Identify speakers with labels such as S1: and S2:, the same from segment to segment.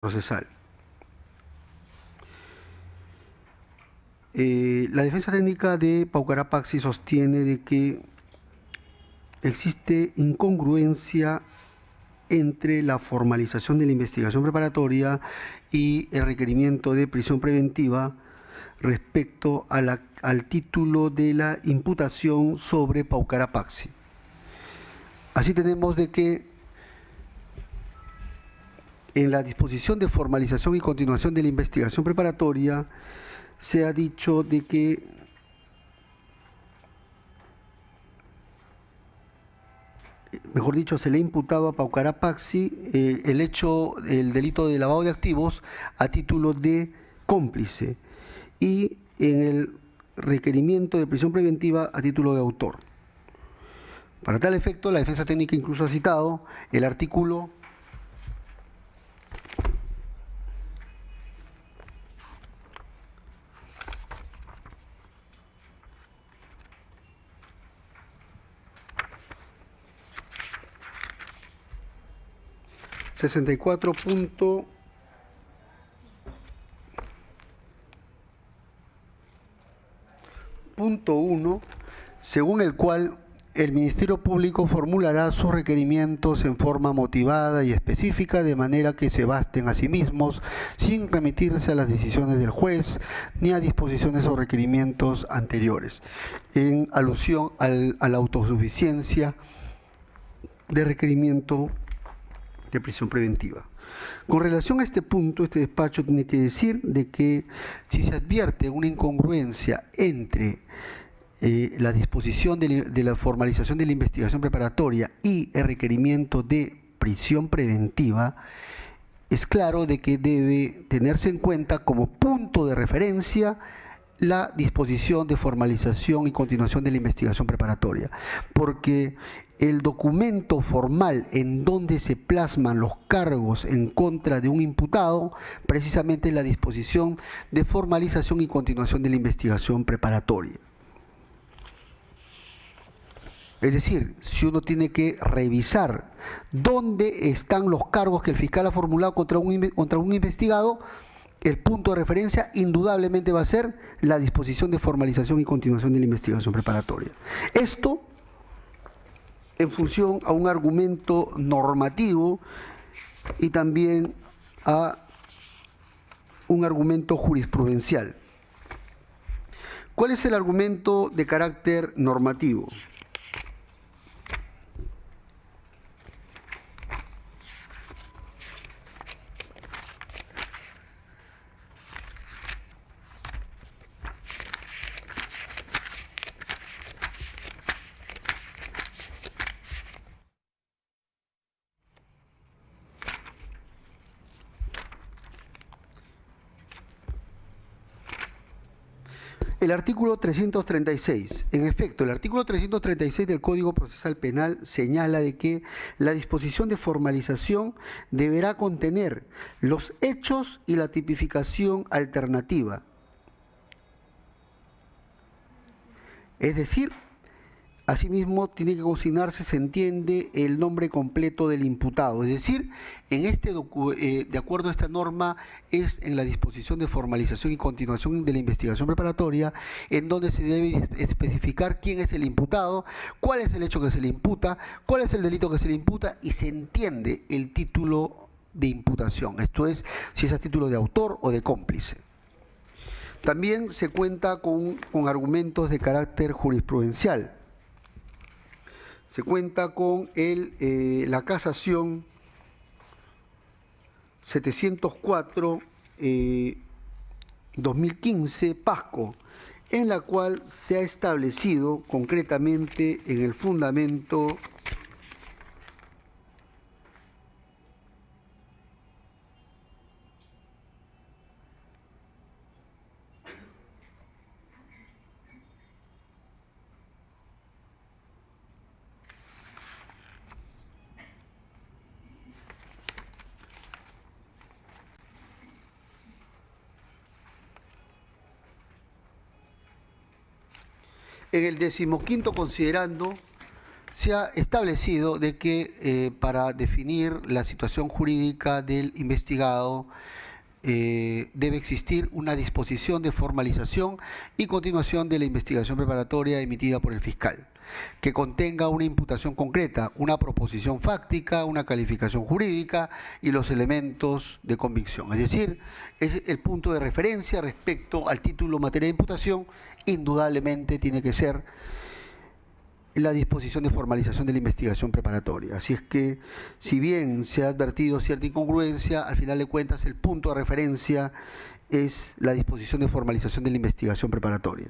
S1: procesal. La defensa técnica de Paucarapaxi sostiene de que existe incongruencia entre la formalización de la investigación preparatoria y el requerimiento de prisión preventiva respecto al título de la imputación sobre Paucarapaxi. Así tenemos de que en la disposición de formalización y continuación de la investigación preparatoria se ha dicho de que mejor dicho, se le ha imputado a Paucarapaxi el delito de lavado de activos a título de cómplice y en el requerimiento de prisión preventiva a título de autor. Para tal efecto, la defensa técnica incluso ha citado el artículo 64.1, según el cual el Ministerio Público formulará sus requerimientos en forma motivada y específica, de manera que se basten a sí mismos, sin remitirse a las decisiones del juez ni a disposiciones o requerimientos anteriores, en alusión a la autosuficiencia de requerimiento de prisión preventiva. Con relación a este punto, este despacho tiene que decir de que si se advierte una incongruencia entre la disposición de la formalización de la investigación preparatoria y el requerimiento de prisión preventiva, es claro de que debe tenerse en cuenta como punto de referencia la disposición de formalización y continuación de la investigación preparatoria, porque el documento formal en donde se plasman los cargos en contra de un imputado, precisamente es la disposición de formalización y continuación de la investigación preparatoria. Es decir, si uno tiene que revisar dónde están los cargos que el fiscal ha formulado contra un investigado, el punto de referencia indudablemente va a ser la disposición de formalización y continuación de la investigación preparatoria. Esto en función a un argumento normativo y también a un argumento jurisprudencial. ¿Cuál es el argumento de carácter normativo? El artículo 336. En efecto, el artículo 336 del Código Procesal Penal señala de que la disposición de formalización deberá contener los hechos y la tipificación alternativa. Es decir, asimismo tiene que consignarse, se entiende, el nombre completo del imputado. Es decir, en de acuerdo a esta norma, es en la disposición de formalización y continuación de la investigación preparatoria, en donde se debe especificar quién es el imputado, cuál es el hecho que se le imputa, cuál es el delito que se le imputa, y se entiende el título de imputación. Esto es, si es a título de autor o de cómplice. También se cuenta con argumentos de carácter jurisprudencial. Se cuenta con la casación 704 2015 Pasco, en la cual se ha establecido concretamente en el fundamento en el 15º considerando se ha establecido de que para definir la situación jurídica del investigado debe existir una disposición de formalización y continuación de la investigación preparatoria emitida por el fiscal, que contenga una imputación concreta, una proposición fáctica, una calificación jurídica y los elementos de convicción. Es decir, es el punto de referencia respecto al título materia de imputación, indudablemente tiene que ser la disposición de formalización de la investigación preparatoria. Así es que, si bien se ha advertido cierta incongruencia, al final de cuentas el punto de referencia es la disposición de formalización de la investigación preparatoria.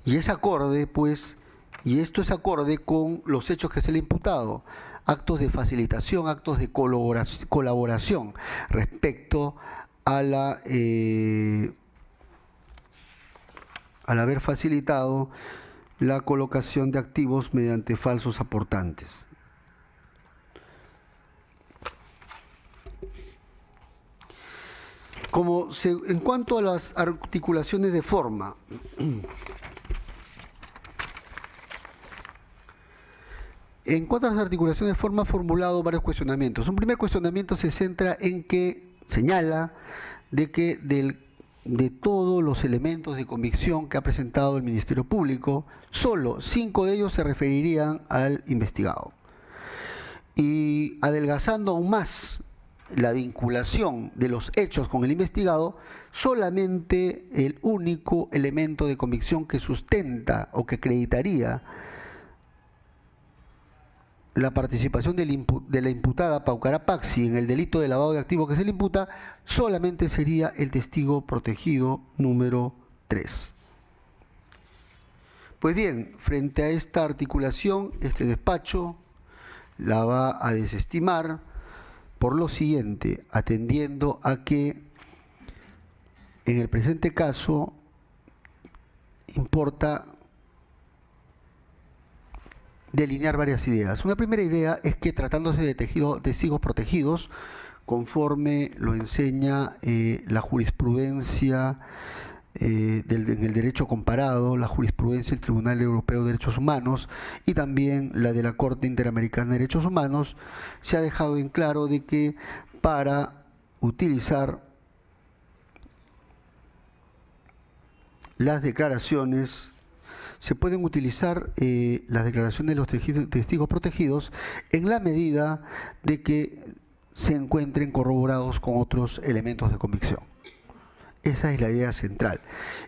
S1: Y es acorde, pues, y esto es acorde con los hechos que se le ha imputado, actos de facilitación, actos de colaboración respecto a al haber facilitado la colocación de activos mediante falsos aportantes. En cuanto a las articulaciones de forma, ha formulado varios cuestionamientos. Un primer cuestionamiento se centra en que señala de que de todos los elementos de convicción que ha presentado el Ministerio Público, solo 5 de ellos se referirían al investigado. Y adelgazando aún más la vinculación de los hechos con el investigado, solamente el único elemento de convicción que sustenta o que acreditaría la participación de la imputada Paucara Paxi en el delito de lavado de activos que se le imputa, solamente sería el testigo protegido número 3. Pues bien, frente a esta articulación, este despacho la va a desestimar por lo siguiente, atendiendo a que en el presente caso importa delinear varias ideas. Una primera idea es que, tratándose de testigos protegidos, conforme lo enseña la jurisprudencia en el derecho comparado, la jurisprudencia del Tribunal Europeo de Derechos Humanos y también la de la Corte Interamericana de Derechos Humanos, se ha dejado en claro de que para utilizar las declaraciones se pueden utilizar las declaraciones de los testigos protegidos en la medida de que se encuentren corroborados con otros elementos de convicción. Esa es la idea central.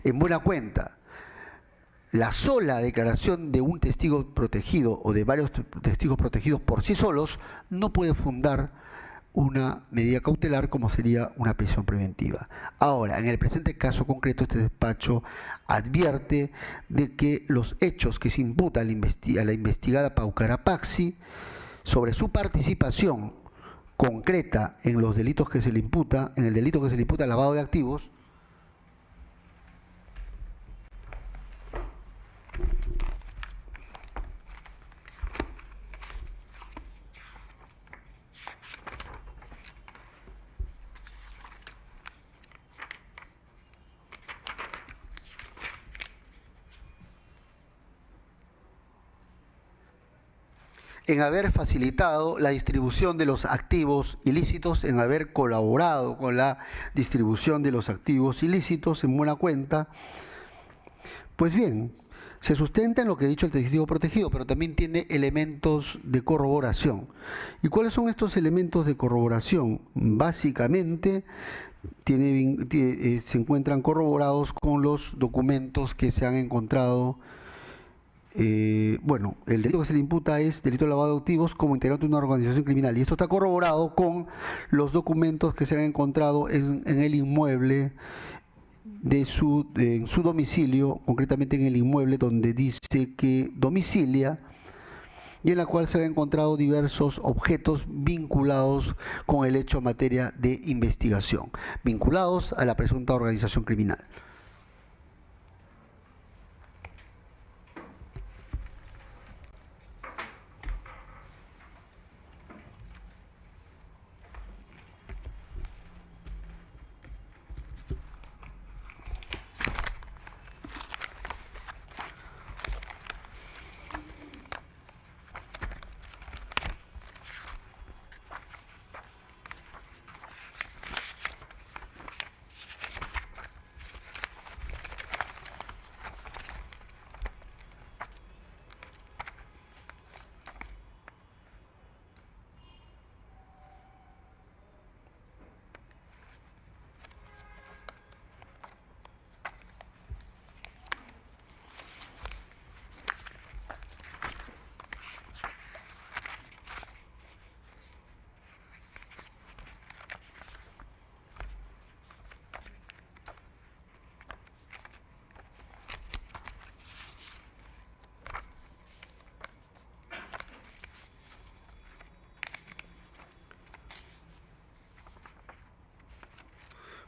S1: En buena cuenta, la sola declaración de un testigo protegido o de varios testigos protegidos por sí solos no puede fundar una medida cautelar como sería una prisión preventiva. Ahora, en el presente caso concreto, este despacho advierte de que los hechos que se imputa a la investigada Paucara Paxi sobre su participación concreta en los delitos que se le imputa, en el delito que se le imputa lavado de activos, en haber facilitado la distribución de los activos ilícitos, en haber colaborado con la distribución de los activos ilícitos en buena cuenta. Pues bien, se sustenta en lo que ha dicho el testigo protegido, pero también tiene elementos de corroboración. ¿Y cuáles son estos elementos de corroboración? Básicamente se encuentran corroborados con los documentos que se han encontrado. El delito que se le imputa es delito de lavado de activos como integrante de una organización criminal, y esto está corroborado con los documentos que se han encontrado en el inmueble en su domicilio, concretamente en el inmueble donde dice que domicilia, y en la cual se han encontrado diversos objetos vinculados con el hecho en materia de investigación, vinculados a la presunta organización criminal.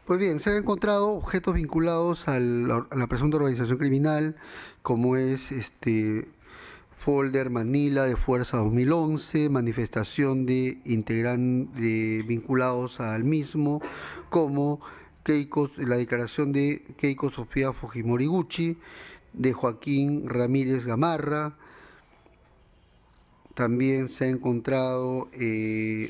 S1: Pues bien, se han encontrado objetos vinculados a la presunta organización criminal, como es folder Manila de Fuerza 2011, manifestación de vinculados al mismo, como la declaración de Keiko Sofía Fujimori-Gucci, de Joaquín Ramírez Gamarra. También se han encontrado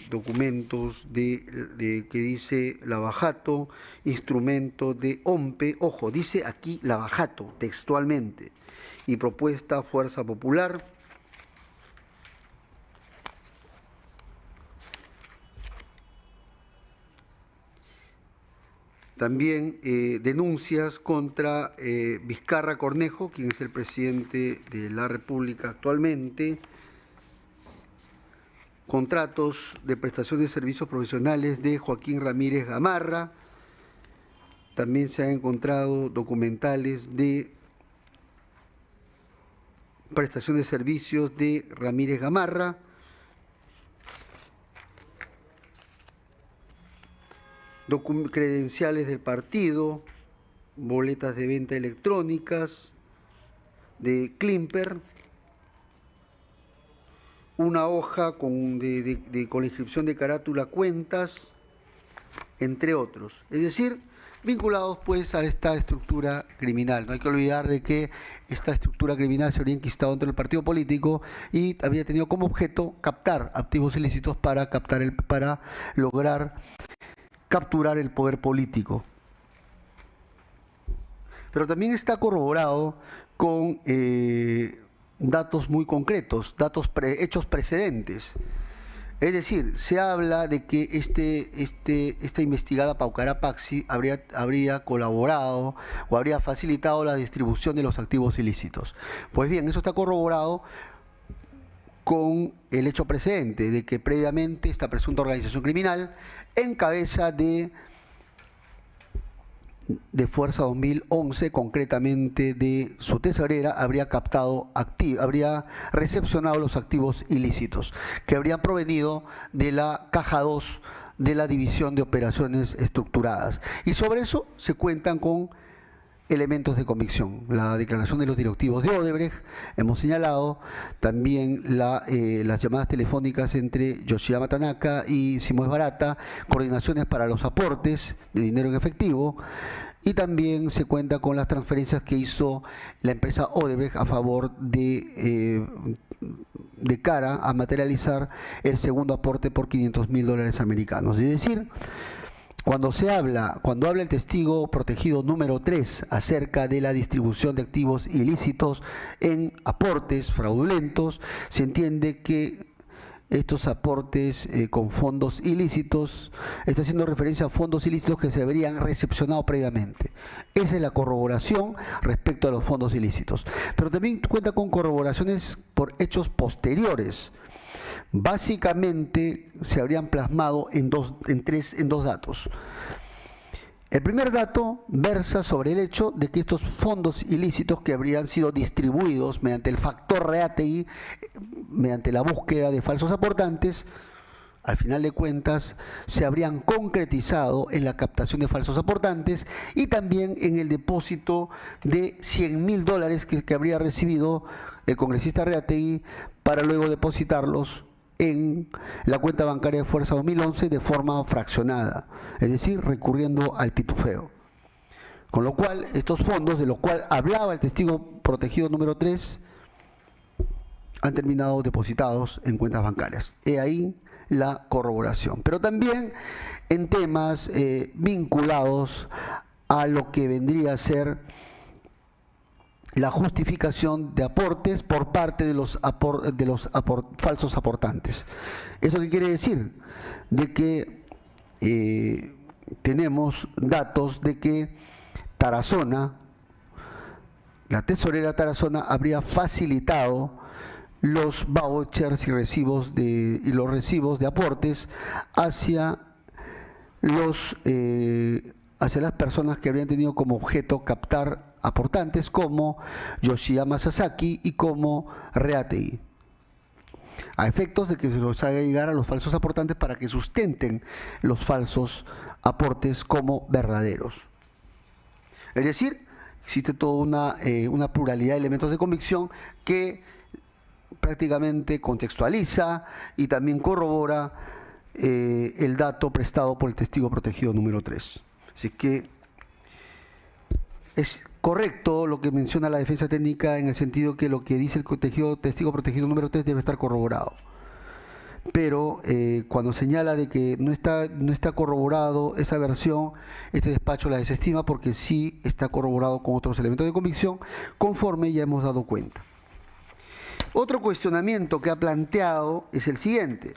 S1: documentos que dice Lavajato, instrumento de OMPE, ojo, dice aquí Lavajato textualmente, y propuesta Fuerza Popular. También denuncias contra Vizcarra Cornejo, quien es el presidente de la República actualmente. Contratos de prestación de servicios profesionales de Joaquín Ramírez Gamarra. También se han encontrado documentales de prestación de servicios de Ramírez Gamarra. Credenciales del partido, boletas de venta electrónicas de Klimper, una hoja con la inscripción de carátula cuentas, entre otros. Es decir, vinculados pues a esta estructura criminal. No hay que olvidar de que esta estructura criminal se habría enquistado dentro del partido político y había tenido como objeto captar activos ilícitos para lograr capturar el poder político. Pero también está corroborado con datos muy concretos, hechos precedentes. Es decir, se habla de que esta investigada Paucará Paxi habría colaborado o habría facilitado la distribución de los activos ilícitos. Pues bien, eso está corroborado con el hecho precedente de que previamente esta presunta organización criminal, en cabeza de Fuerza 2011, concretamente de su tesorera, habría recepcionado los activos ilícitos que habrían provenido de la caja 2 de la División de Operaciones Estructuradas. Y sobre eso se cuentan con elementos de convicción. La declaración de los directivos de Odebrecht, hemos señalado, también las llamadas telefónicas entre Yoshiyama Tanaka y Simón Barata, coordinaciones para los aportes de dinero en efectivo, y también se cuenta con las transferencias que hizo la empresa Odebrecht a favor de cara a materializar el segundo aporte por $500.000 americanos. Es decir, cuando habla el testigo protegido número 3 acerca de la distribución de activos ilícitos en aportes fraudulentos, se entiende que estos aportes con fondos ilícitos, está haciendo referencia a fondos ilícitos que se habrían recepcionado previamente. Esa es la corroboración respecto a los fondos ilícitos. Pero también cuenta con corroboraciones por hechos posteriores. Básicamente se habrían plasmado en dos datos. El primer dato versa sobre el hecho de que estos fondos ilícitos que habrían sido distribuidos mediante el factor Reategui, mediante la búsqueda de falsos aportantes, al final de cuentas se habrían concretizado en la captación de falsos aportantes y también en el depósito de $100.000 que habría recibido el congresista Reategui para luego depositarlos en la cuenta bancaria de Fuerza 2011 de forma fraccionada, es decir, recurriendo al pitufeo. Con lo cual, estos fondos, de los cuales hablaba el testigo protegido número 3, han terminado depositados en cuentas bancarias. He ahí la corroboración. Pero también en temas vinculados a lo que vendría a ser la justificación de aportes por parte de los falsos aportantes. ¿Eso qué quiere decir? De que tenemos datos de que Tarazona, la tesorera Tarazona, habría facilitado los vouchers y los recibos de aportes hacia las personas que habrían tenido como objeto captar aportantes como Yoshiyama Sasaki y como Reategui. a efectos de que se los haga llegar a los falsos aportantes para que sustenten los falsos aportes como verdaderos. Es decir, existe toda una pluralidad de elementos de convicción que prácticamente contextualiza y también corrobora el dato prestado por el testigo protegido número 3. Así que es correcto lo que menciona la defensa técnica en el sentido que lo que dice el testigo protegido número 3 debe estar corroborado. Pero cuando señala de que no está corroborado esa versión, este despacho la desestima porque sí está corroborado con otros elementos de convicción, conforme ya hemos dado cuenta. Otro cuestionamiento que ha planteado es el siguiente,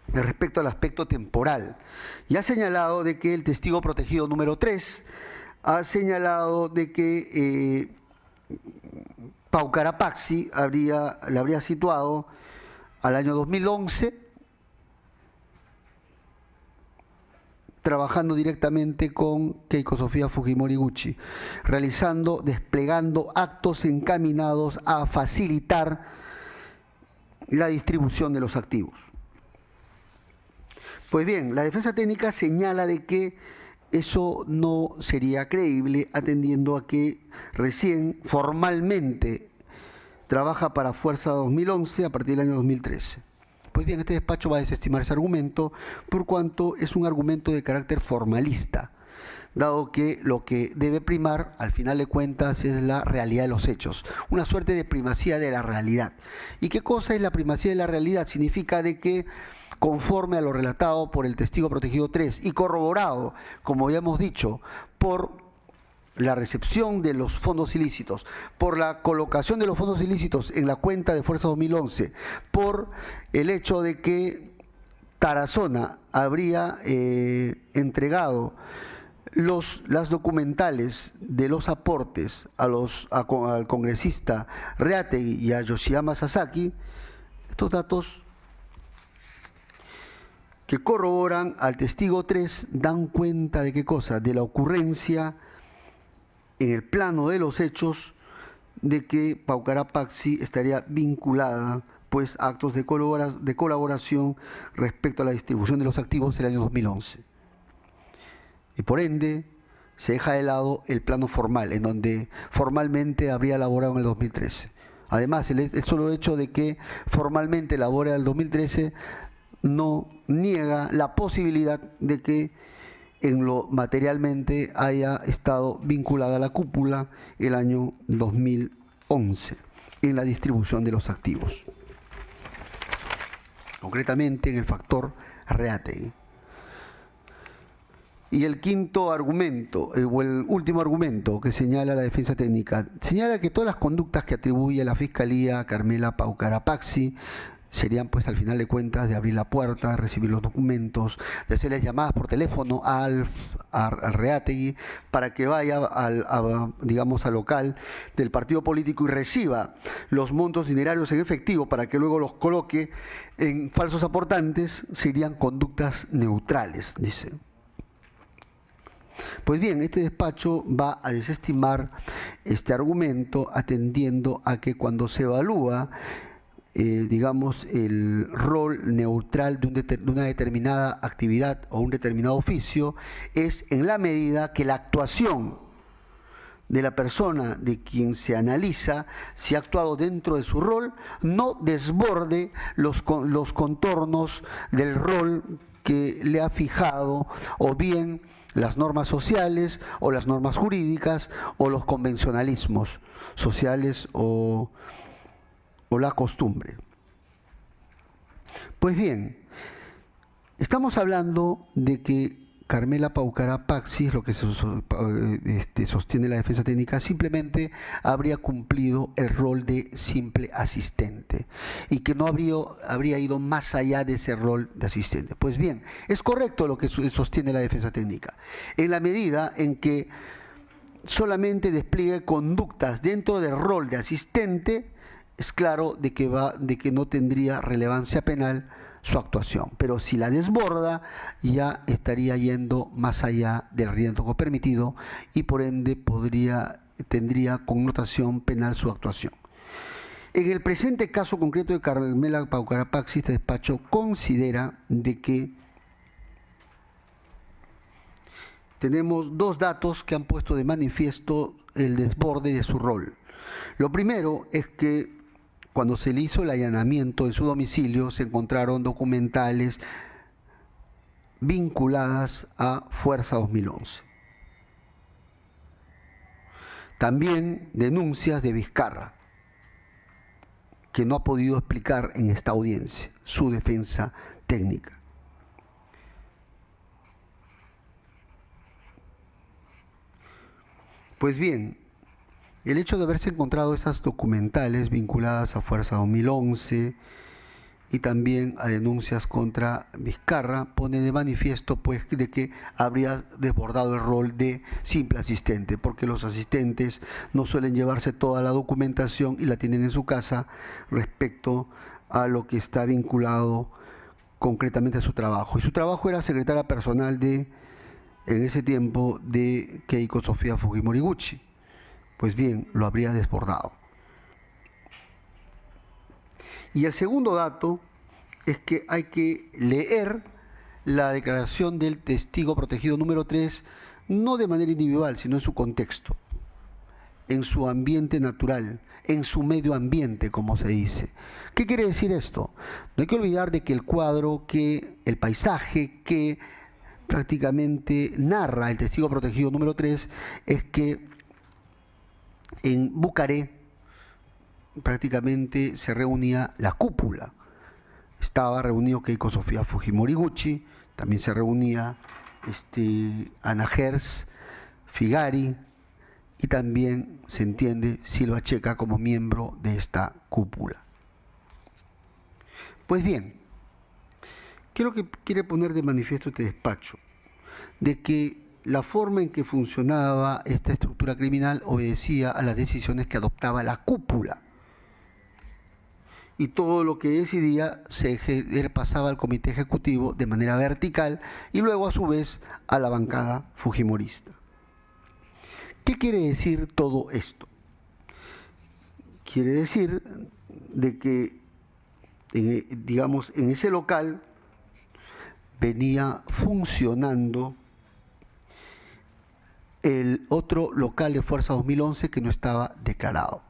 S1: respecto al aspecto temporal. Y ha señalado de que el testigo protegido número 3 ha señalado de que Pau Carapaxi le habría situado al año 2011 trabajando directamente con Keiko Sofía Fujimori Gucci, desplegando actos encaminados a facilitar la distribución de los activos. Pues bien, la defensa técnica señala de que eso no sería creíble atendiendo a que recién formalmente trabaja para Fuerza 2011 a partir del año 2013. Pues bien, este despacho va a desestimar ese argumento por cuanto es un argumento de carácter formalista, dado que lo que debe primar, al final de cuentas, es la realidad de los hechos, una suerte de primacía de la realidad. ¿Y qué cosa es la primacía de la realidad? Significa de que, conforme a lo relatado por el testigo protegido 3 y corroborado, como ya hemos dicho, por la recepción de los fondos ilícitos, por la colocación de los fondos ilícitos en la cuenta de Fuerza 2011, por el hecho de que Tarazona habría entregado las documentales de los aportes al congresista Reategui y a Yoshiyama Sasaki, estos datos que corroboran al testigo 3 dan cuenta de qué cosa, de la ocurrencia en el plano de los hechos de que Pau Carapaxi estaría vinculada pues a actos de colaboración respecto a la distribución de los activos del año 2011. Y por ende se deja de lado el plano formal, en donde formalmente habría elaborado en el 2013. Además, el solo hecho de que formalmente elabora en el 2013 no niega la posibilidad de que en lo materialmente haya estado vinculada a la cúpula el año 2011 en la distribución de los activos, concretamente en el factor Reategui. Y el quinto argumento, o el último argumento que señala la defensa técnica, señala que todas las conductas que atribuye la Fiscalía a Carmela Pau Carapaxi serían pues al final de cuentas de abrir la puerta, recibir los documentos, de hacerles llamadas por teléfono al Reategui para que vaya digamos al local del partido político y reciba los montos dinerarios en efectivo para que luego los coloque en falsos aportantes, serían conductas neutrales, dice. Pues bien, este despacho va a desestimar este argumento atendiendo a que cuando se evalúa digamos, el rol neutral de una determinada actividad o un determinado oficio es en la medida que la actuación de la persona de quien se analiza, si ha actuado dentro de su rol, no desborde los contornos del rol que le ha fijado, o bien las normas sociales o las normas jurídicas o los convencionalismos sociales o la costumbre. Pues bien, estamos hablando de que Carmela Pau Carapaxi, lo que sostiene la defensa técnica, simplemente habría cumplido el rol de simple asistente y que no habría ido más allá de ese rol de asistente. Pues bien, es correcto lo que sostiene la defensa técnica, en la medida en que solamente despliegue conductas dentro del rol de asistente. Es claro de que no tendría relevancia penal su actuación, pero si la desborda ya estaría yendo más allá del riesgo permitido y por ende tendría connotación penal su actuación. En el presente caso concreto de Carmela Paucarapaxi, este despacho considera de que tenemos dos datos que han puesto de manifiesto el desborde de su rol. Lo primero es que cuando se le hizo el allanamiento en su domicilio se encontraron documentales vinculadas a Fuerza 2011. También denuncias de Vizcarra, que no ha podido explicar en esta audiencia su defensa técnica. Pues bien, el hecho de haberse encontrado estas documentales vinculadas a Fuerza 2011 y también a denuncias contra Vizcarra pone de manifiesto pues de que habría desbordado el rol de simple asistente, porque los asistentes no suelen llevarse toda la documentación y la tienen en su casa respecto a lo que está vinculado concretamente a su trabajo. Y su trabajo era secretaria personal en ese tiempo de Keiko Sofía Fujimori Gucci. Pues bien, lo habría desbordado. Y el segundo dato es que hay que leer la declaración del testigo protegido número 3, no de manera individual, sino en su contexto, en su ambiente natural, en su medio ambiente, como se dice. ¿Qué quiere decir esto? No hay que olvidar de que el cuadro, el paisaje que prácticamente narra el testigo protegido número 3 es que en Bucaré prácticamente se reunía la cúpula. Estaba reunido Keiko Sofía Fujimori Gucci, también se reunía Ana Gers, Figari y también se entiende Silva Checa como miembro de esta cúpula. Pues bien, ¿qué es lo que quiere poner de manifiesto este despacho? De que la forma en que funcionaba esta estructura criminal obedecía a las decisiones que adoptaba la cúpula. Y todo lo que decidía se pasaba al comité ejecutivo de manera vertical y luego a su vez a la bancada fujimorista. ¿Qué quiere decir todo esto? Quiere decir de que, digamos, en ese local venía funcionando el otro local de Fuerza 2011 que no estaba declarado.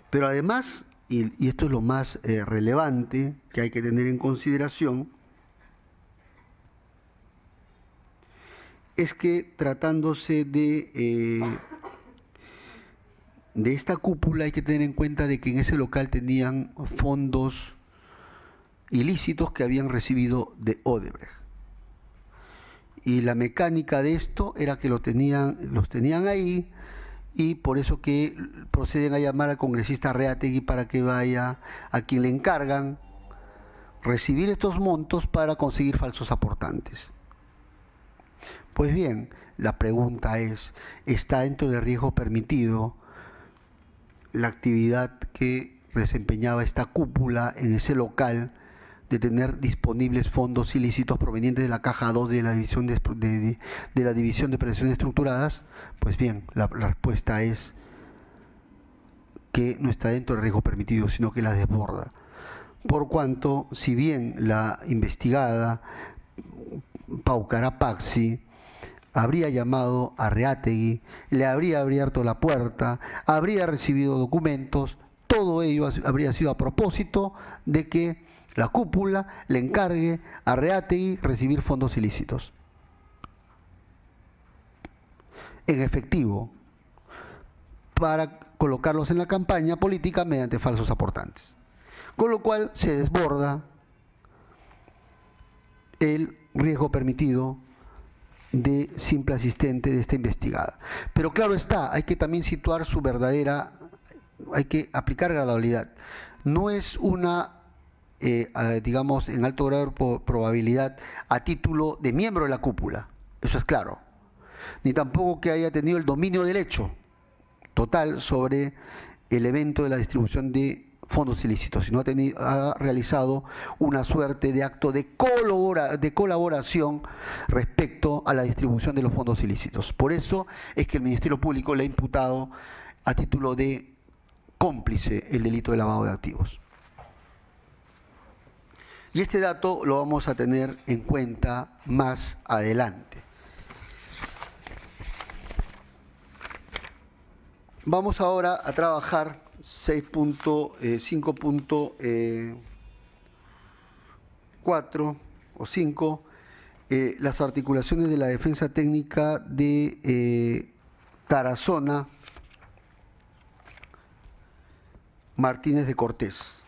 S1: Pero además, y esto es lo más relevante que hay que tener en consideración, es que tratándose de esta cúpula hay que tener en cuenta de que en ese local tenían fondos ilícitos que habían recibido de Odebrecht. Y la mecánica de esto era que los tenían ahí, y por eso que proceden a llamar al congresista Arreategui para que vaya a quien le encargan recibir estos montos para conseguir falsos aportantes. Pues bien, la pregunta es, ¿está dentro del riesgo permitido la actividad que desempeñaba esta cúpula en ese local de tener disponibles fondos ilícitos provenientes de la caja 2 de la División de Operaciones Estructuradas? Pues bien, la respuesta es que no está dentro del riesgo permitido, sino que la desborda. Por cuanto, si bien la investigada Paucarapaxi habría llamado a Arreategui, le habría abierto la puerta, habría recibido documentos, todo ello habría sido a propósito de que la cúpula le encargue a Arreategui recibir fondos ilícitos en efectivo para colocarlos en la campaña política mediante falsos aportantes. Con lo cual se desborda el riesgo permitido de simple asistente de esta investigada. Pero claro está, hay que también situar su verdadera, hay que aplicar gradualidad. No es una digamos, en alto grado de probabilidad a título de miembro de la cúpula, eso es claro, ni tampoco que haya tenido el dominio del hecho total sobre el evento de la distribución de fondos ilícitos, sino ha realizado una suerte de acto de colaboración respecto a la distribución de los fondos ilícitos. Por eso es que el Ministerio Público le ha imputado a título de cómplice el delito de lavado de activos. Y este dato lo vamos a tener en cuenta más adelante. Vamos ahora a trabajar 6.5.4 o 5, las articulaciones de la defensa técnica de Tarazona Martínez de Cortés.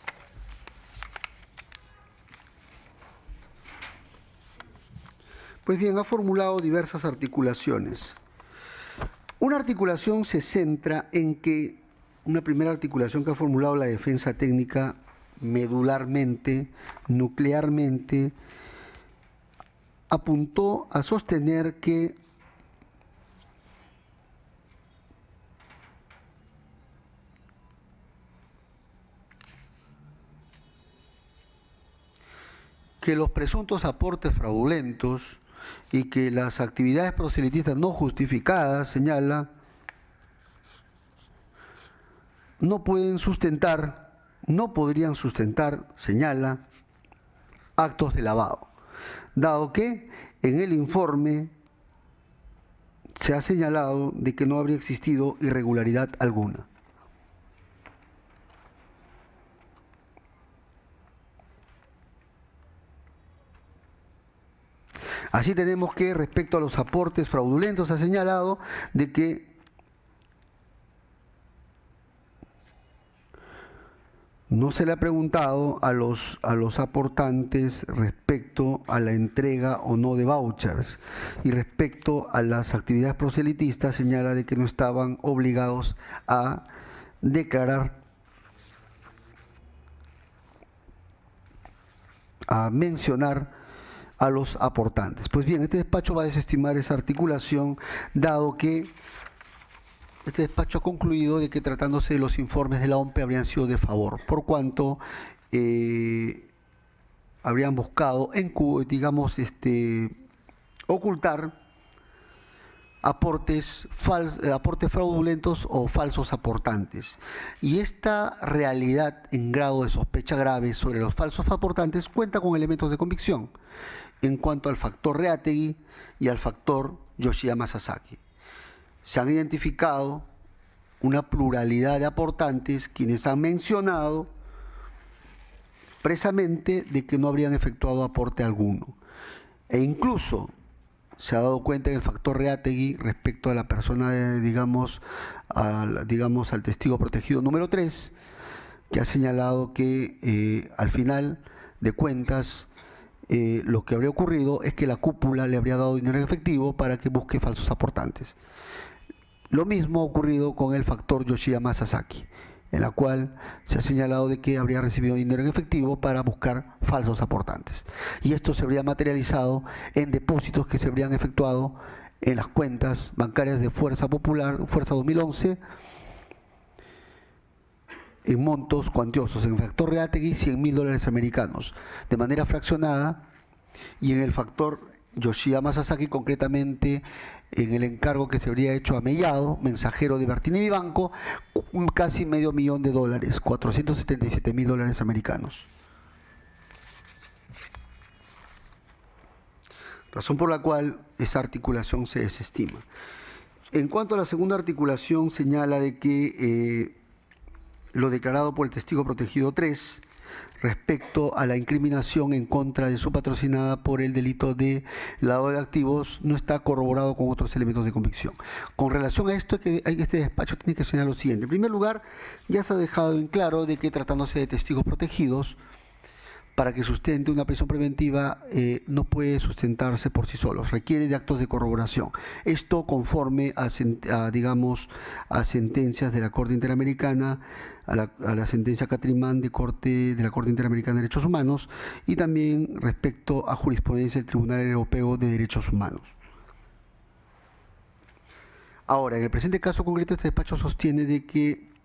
S1: Pues bien, ha formulado diversas articulaciones. Una articulación se centra en que, una primera articulación que ha formulado la defensa técnica medularmente, nuclearmente, apuntó a sostener que los presuntos aportes fraudulentos y que las actividades proselitistas no justificadas, señala, no podrían sustentar, señala, actos de lavado, dado que en el informe se ha señalado de que no habría existido irregularidad alguna. Así tenemos que, respecto a los aportes fraudulentos, ha señalado de que no se le ha preguntado a los aportantes respecto a la entrega o no de vouchers, y respecto a las actividades proselitistas señala de que no estaban obligados a declarar, a mencionar a los aportantes. Pues bien, este despacho va a desestimar esa articulación, dado que este despacho ha concluido de que, tratándose de los informes de la OMPE, habrían sido de favor, por cuanto habrían buscado, digamos, ocultar aportes fraudulentos o falsos aportantes. Y esta realidad en grado de sospecha grave sobre los falsos aportantes cuenta con elementos de convicción en cuanto al factor Reategui y al factor Yoshiyama Sasaki. Se han identificado una pluralidad de aportantes quienes han mencionado expresamente de que no habrían efectuado aporte alguno. E incluso se ha dado cuenta en el factor Reategui respecto a la persona, digamos, al testigo protegido número 3, que ha señalado que al final de cuentas lo que habría ocurrido es que la cúpula le habría dado dinero en efectivo para que busque falsos aportantes. Lo mismo ha ocurrido con el factor Yoshiyama Sasaki, en la cual se ha señalado de que habría recibido dinero en efectivo para buscar falsos aportantes. Y esto se habría materializado en depósitos que se habrían efectuado en las cuentas bancarias de Fuerza Popular, Fuerza 2011, en montos cuantiosos. En el factor Reategui, $100.000 americanos, de manera fraccionada, y en el factor Yoshiyama Sasaki, concretamente en el encargo que se habría hecho a Mellado, mensajero de Bertini Vivanco, casi $500.000, $477.000 americanos. Razón por la cual esa articulación se desestima. En cuanto a la segunda articulación, señala de que lo declarado por el testigo protegido 3 respecto a la incriminación en contra de su patrocinada por el delito de lavado de activos no está corroborado con otros elementos de convicción. Con relación a esto, este despacho tiene que señalar lo siguiente. En primer lugar, ya se ha dejado en claro de que, tratándose de testigos protegidos, para que sustente una prisión preventiva no puede sustentarse por sí solos, requiere de actos de corroboración. Esto conforme a sentencias de la Corte Interamericana, a la sentencia Catrimán de la Corte Interamericana de Derechos Humanos, y también respecto a jurisprudencia del Tribunal Europeo de Derechos Humanos. Ahora, en el presente caso concreto, este despacho sostiene de que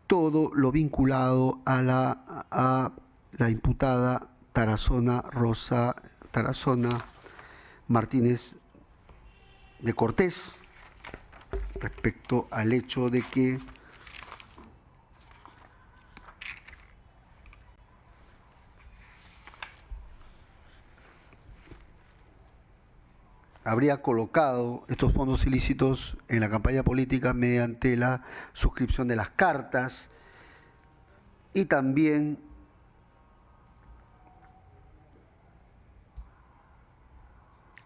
S1: todo lo vinculado a la imputada Tarazona Martínez de Cortés respecto al hecho de que habría colocado estos fondos ilícitos en la campaña política mediante la suscripción de las cartas y también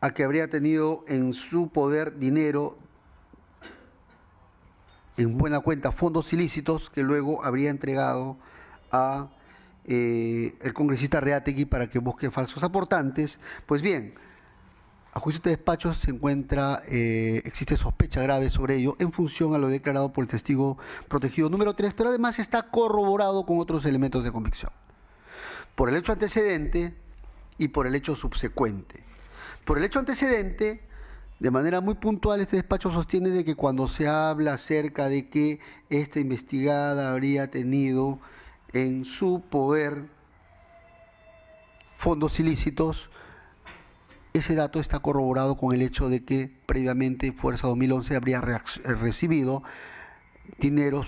S1: a que habría tenido en su poder dinero en buena cuenta fondos ilícitos que luego habría entregado a el congresista Reategui para que busque falsos aportantes. Pues bien, a juicio de despacho se encuentra, existe sospecha grave sobre ello en función a lo declarado por el testigo protegido número 3, pero además está corroborado con otros elementos de convicción. Por el hecho antecedente y por el hecho subsecuente. Por el hecho antecedente, de manera muy puntual, este despacho sostiene de que cuando se habla acerca de que esta investigada habría tenido en su poder fondos ilícitos, ese dato está corroborado con el hecho de que previamente Fuerza 2011 habría recibido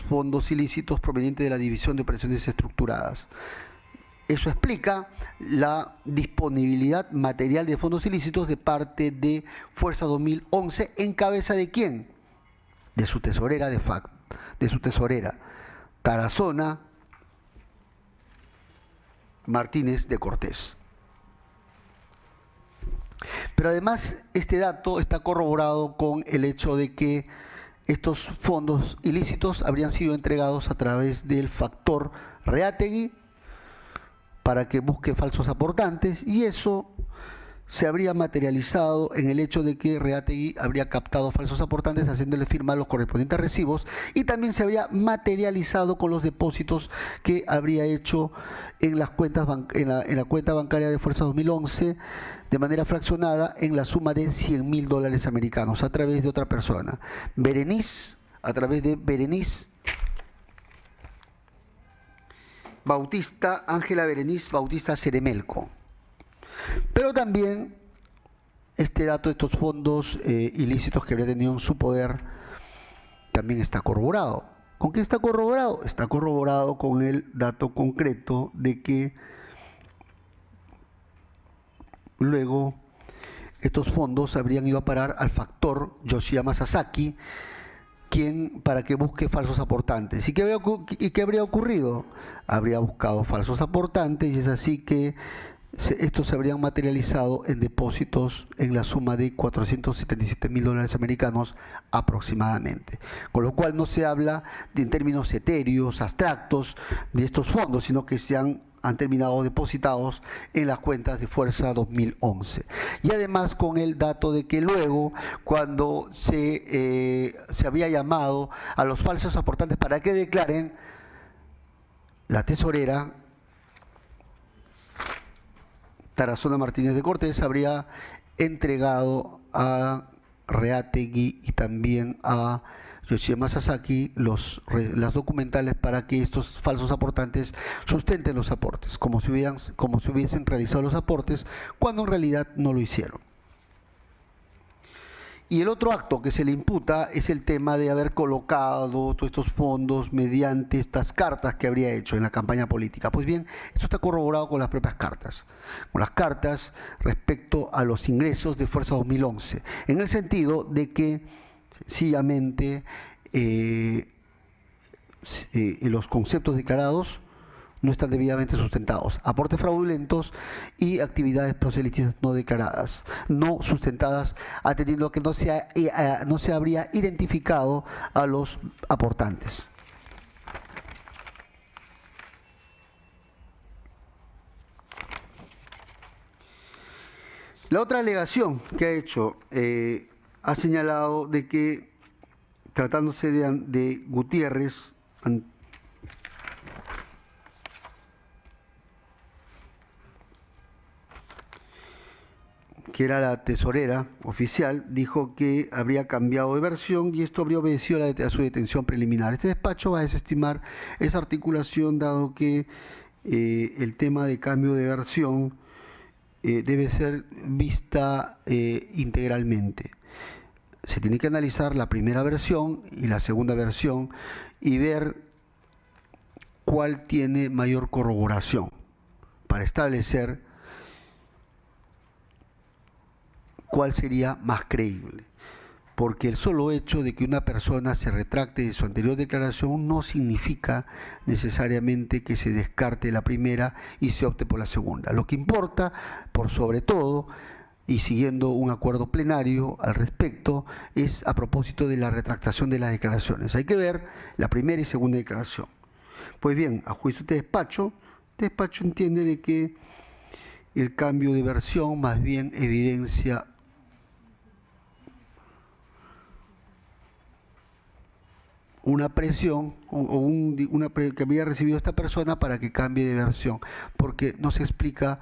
S1: fondos ilícitos provenientes de la División de Operaciones Estructuradas. Eso explica la disponibilidad material de fondos ilícitos de parte de Fuerza 2011, ¿en cabeza de quién? De su tesorera de facto, de su tesorera, Tarazona Martínez de Cortés. Pero además este dato está corroborado con el hecho de que estos fondos ilícitos habrían sido entregados a través del factor Reategui para que busque falsos aportantes, y eso se habría materializado en el hecho de que Reategui habría captado falsos aportantes haciéndole firmar los correspondientes recibos, y también se habría materializado con los depósitos que habría hecho en las cuentas en la cuenta bancaria de Fuerza 2011 de manera fraccionada en la suma de $100.000 americanos a través de otra persona, a través de Berenice Bautista, Ángela Berenice Bautista Ceremelco. Pero también este dato de estos fondos ilícitos que habría tenido en su poder también está corroborado. ¿Con qué está corroborado? Está corroborado con el dato concreto de que luego estos fondos habrían ido a parar al factor Yoshiyama Sasaki, quien para que busque falsos aportantes. ¿Y qué habría ocurrido? Habría buscado falsos aportantes, y es así que estos se habrían materializado en depósitos en la suma de $477.000 americanos aproximadamente. Con lo cual no se habla en términos etéreos, abstractos de estos fondos, sino que han terminado depositados en las cuentas de Fuerza 2011. Y además con el dato de que luego, cuando se había llamado a los falsos aportantes para que declaren, la tesorera Tarazona Martínez de Cortés habría entregado a Reategui y también a Yoshiyama Sasaki las documentales para que estos falsos aportantes sustenten los aportes, como si hubiesen realizado los aportes, cuando en realidad no lo hicieron. Y el otro acto que se le imputa es el tema de haber colocado todos estos fondos mediante estas cartas que habría hecho en la campaña política. Pues bien, eso está corroborado con las propias cartas, respecto a los ingresos de Fuerza 2011, en el sentido de que sencillamente los conceptos declarados no están debidamente sustentados. Aportes fraudulentos y actividades proselitistas no declaradas, no sustentadas, atendiendo a que no se habría identificado a los aportantes. La otra alegación que ha hecho ha señalado de que, tratándose de Gutiérrez, que era la tesorera oficial, dijo que habría cambiado de versión y esto habría obedecido a su detención preliminar. Este despacho va a desestimar esa articulación, dado que el tema de cambio de versión debe ser vista integralmente. se tiene que analizar la primera versión y la segunda versión y ver cuál tiene mayor corroboración para establecer cuál sería más creíble. Porque el solo hecho de que una persona se retracte de su anterior declaración no significa necesariamente que se descarte la primera y se opte por la segunda. Lo que importa, por sobre todo, y siguiendo un acuerdo plenario al respecto, es a propósito de la retractación de las declaraciones. Hay que ver la primera y segunda declaración. Pues bien, a juicio de este despacho entiende de que el cambio de versión más bien evidencia una presión que había recibido esta persona para que cambie de versión, porque no se explica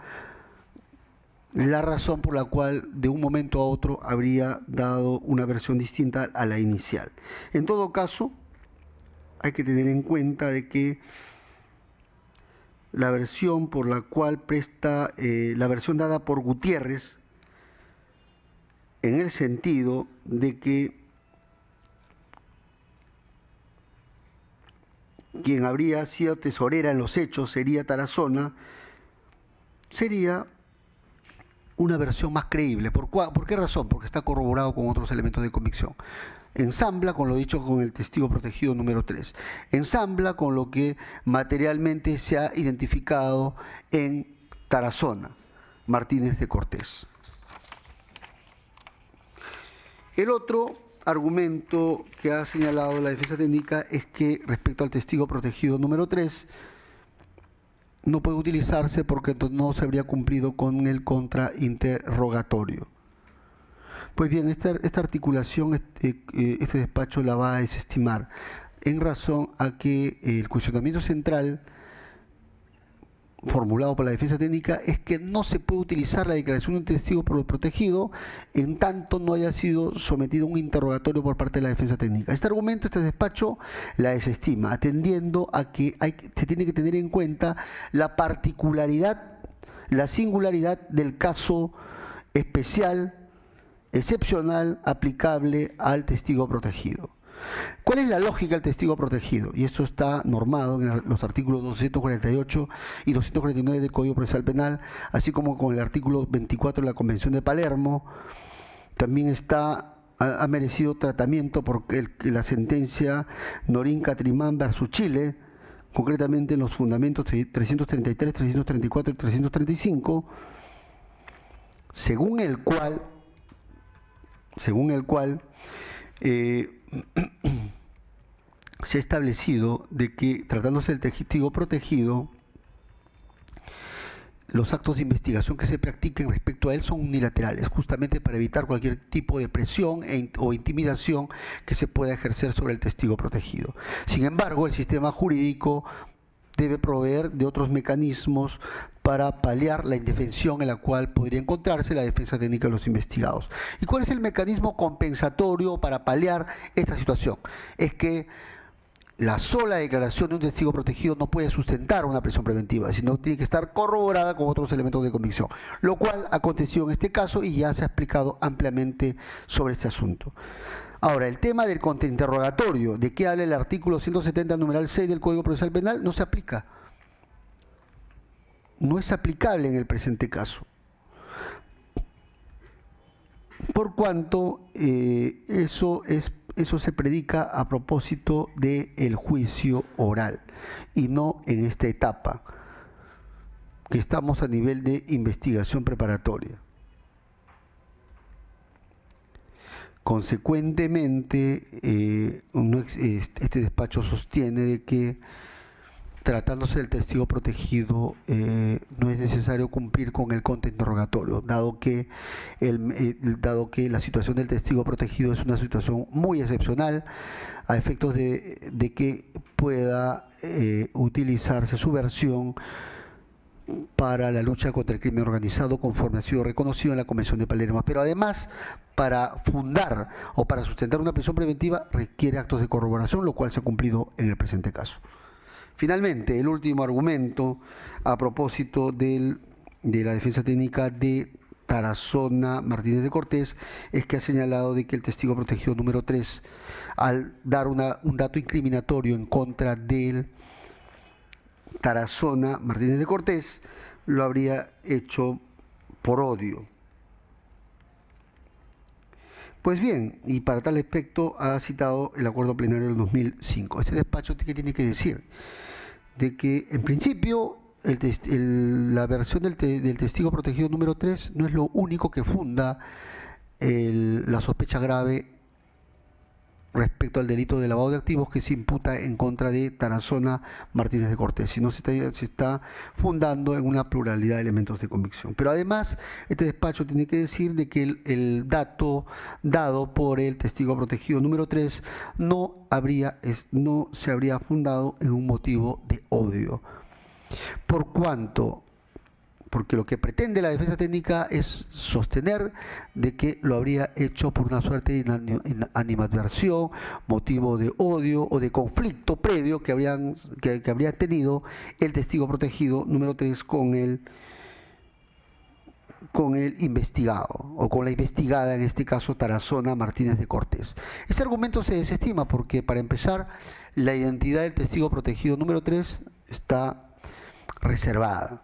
S1: la razón por la cual de un momento a otro habría dado una versión distinta a la inicial. En todo caso, hay que tener en cuenta de que la versión por la cual la versión dada por Gutiérrez, en el sentido de que quien habría sido tesorera en los hechos sería Tarazona, sería una versión más creíble. ¿Por qué razón? Porque está corroborado con otros elementos de convicción. Ensambla con lo dicho con el testigo protegido número 3. Ensambla con lo que materialmente se ha identificado en Tarazona, Martínez de Cortés. El otro argumento que ha señalado la defensa técnica es que respecto al testigo protegido número 3 no puede utilizarse porque no se habría cumplido con el contrainterrogatorio. Pues bien, esta articulación, este despacho la va a desestimar en razón a que el cuestionamiento central formulado por la defensa técnica es que no se puede utilizar la declaración de un testigo protegido en tanto no haya sido sometido a un interrogatorio por parte de la defensa técnica. Este argumento, este despacho la desestima, atendiendo a que se tiene que tener en cuenta la particularidad, la singularidad del caso especial, excepcional, aplicable al testigo protegido. ¿Cuál es la lógica del testigo protegido? Y esto está normado en los artículos 248 y 249 del Código Procesal Penal, así como con el artículo 24 de la Convención de Palermo. También ha merecido tratamiento por la sentencia Norín Catrimán versus Chile, concretamente en los fundamentos 333, 334 y 335, según el cual se ha establecido de que, tratándose del testigo protegido, los actos de investigación que se practiquen respecto a él son unilaterales, justamente para evitar cualquier tipo de presión o intimidación que se pueda ejercer sobre el testigo protegido. Sin embargo, el sistema jurídico debe proveer de otros mecanismos para paliar la indefensión en la cual podría encontrarse la defensa técnica de los investigados. ¿Y cuál es el mecanismo compensatorio para paliar esta situación? Es que la sola declaración de un testigo protegido no puede sustentar una prisión preventiva, sino tiene que estar corroborada con otros elementos de convicción, lo cual aconteció en este caso y ya se ha explicado ampliamente sobre este asunto. Ahora, el tema del contrainterrogatorio, de qué habla el artículo 170, numeral 6 del Código Procesal Penal, no se aplica. No es aplicable en el presente caso. Por cuanto eso se predica a propósito del juicio oral y no en esta etapa, que estamos a nivel de investigación preparatoria. Consecuentemente, este despacho sostiene de que, tratándose del testigo protegido, no es necesario cumplir con el contrainterrogatorio, dado que la situación del testigo protegido es una situación muy excepcional, a efectos de que pueda utilizarse su versión para la lucha contra el crimen organizado, conforme ha sido reconocido en la Convención de Palermo. Pero además, para fundar o para sustentar una prisión preventiva requiere actos de corroboración, lo cual se ha cumplido en el presente caso. Finalmente, el último argumento a propósito de la defensa técnica de Tarazona Martínez de Cortés es que ha señalado de que el testigo protegido número 3, al dar un dato incriminatorio en contra del Tarazona Martínez de Cortés, lo habría hecho por odio. Pues bien, y para tal efecto ha citado el acuerdo plenario del 2005. Este despacho, ¿qué tiene que decir? De que en principio la versión del testigo protegido número 3 no es lo único que funda la sospecha grave respecto al delito de lavado de activos que se imputa en contra de Tarazona Martínez de Cortés, sino se está fundando en una pluralidad de elementos de convicción. Pero además, este despacho tiene que decir de que el dato dado por el testigo protegido número 3 no se habría fundado en un motivo de odio. Porque lo que pretende la defensa técnica es sostener de que lo habría hecho por una suerte de animadversión, motivo de odio o de conflicto previo que habría tenido el testigo protegido número 3 con el investigado o con la investigada, en este caso Tarazona Martínez de Cortés. Este argumento se desestima porque, para empezar, la identidad del testigo protegido número 3 está reservada.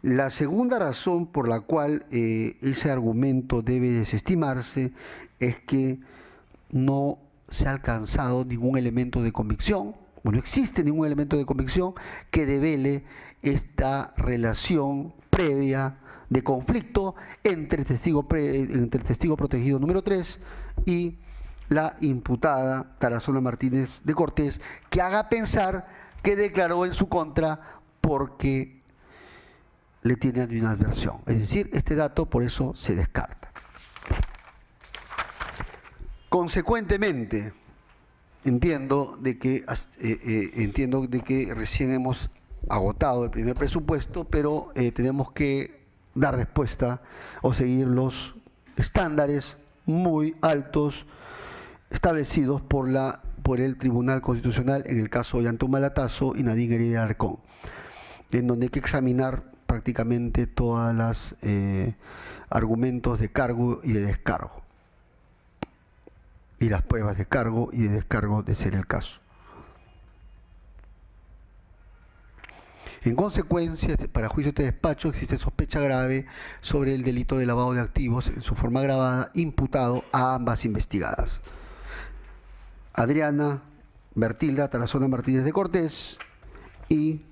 S1: La segunda razón por la cual ese argumento debe desestimarse es que no se ha alcanzado ningún elemento de convicción, o no existe ningún elemento de convicción que devele esta relación previa de conflicto entre el testigo protegido número 3 y la imputada Tarazona Martínez de Cortés, que haga pensar que declaró en su contra porque le tiene animadversión. Es decir, este dato por eso se descarta. Consecuentemente, entiendo de que recién hemos agotado el primer presupuesto, pero tenemos que dar respuesta o seguir los estándares muy altos establecidos por el Tribunal Constitucional en el caso de Ollantumala-Tazo y Nadine Heredia Alarcón, en donde hay que examinar prácticamente todas las argumentos de cargo y de descargo, y las pruebas de cargo y de descargo de ser el caso. En consecuencia, para juicio de este despacho existe sospecha grave sobre el delito de lavado de activos en su forma agravada imputado a ambas investigadas, Adriana Bertilda Tarazona Martínez de Cortés y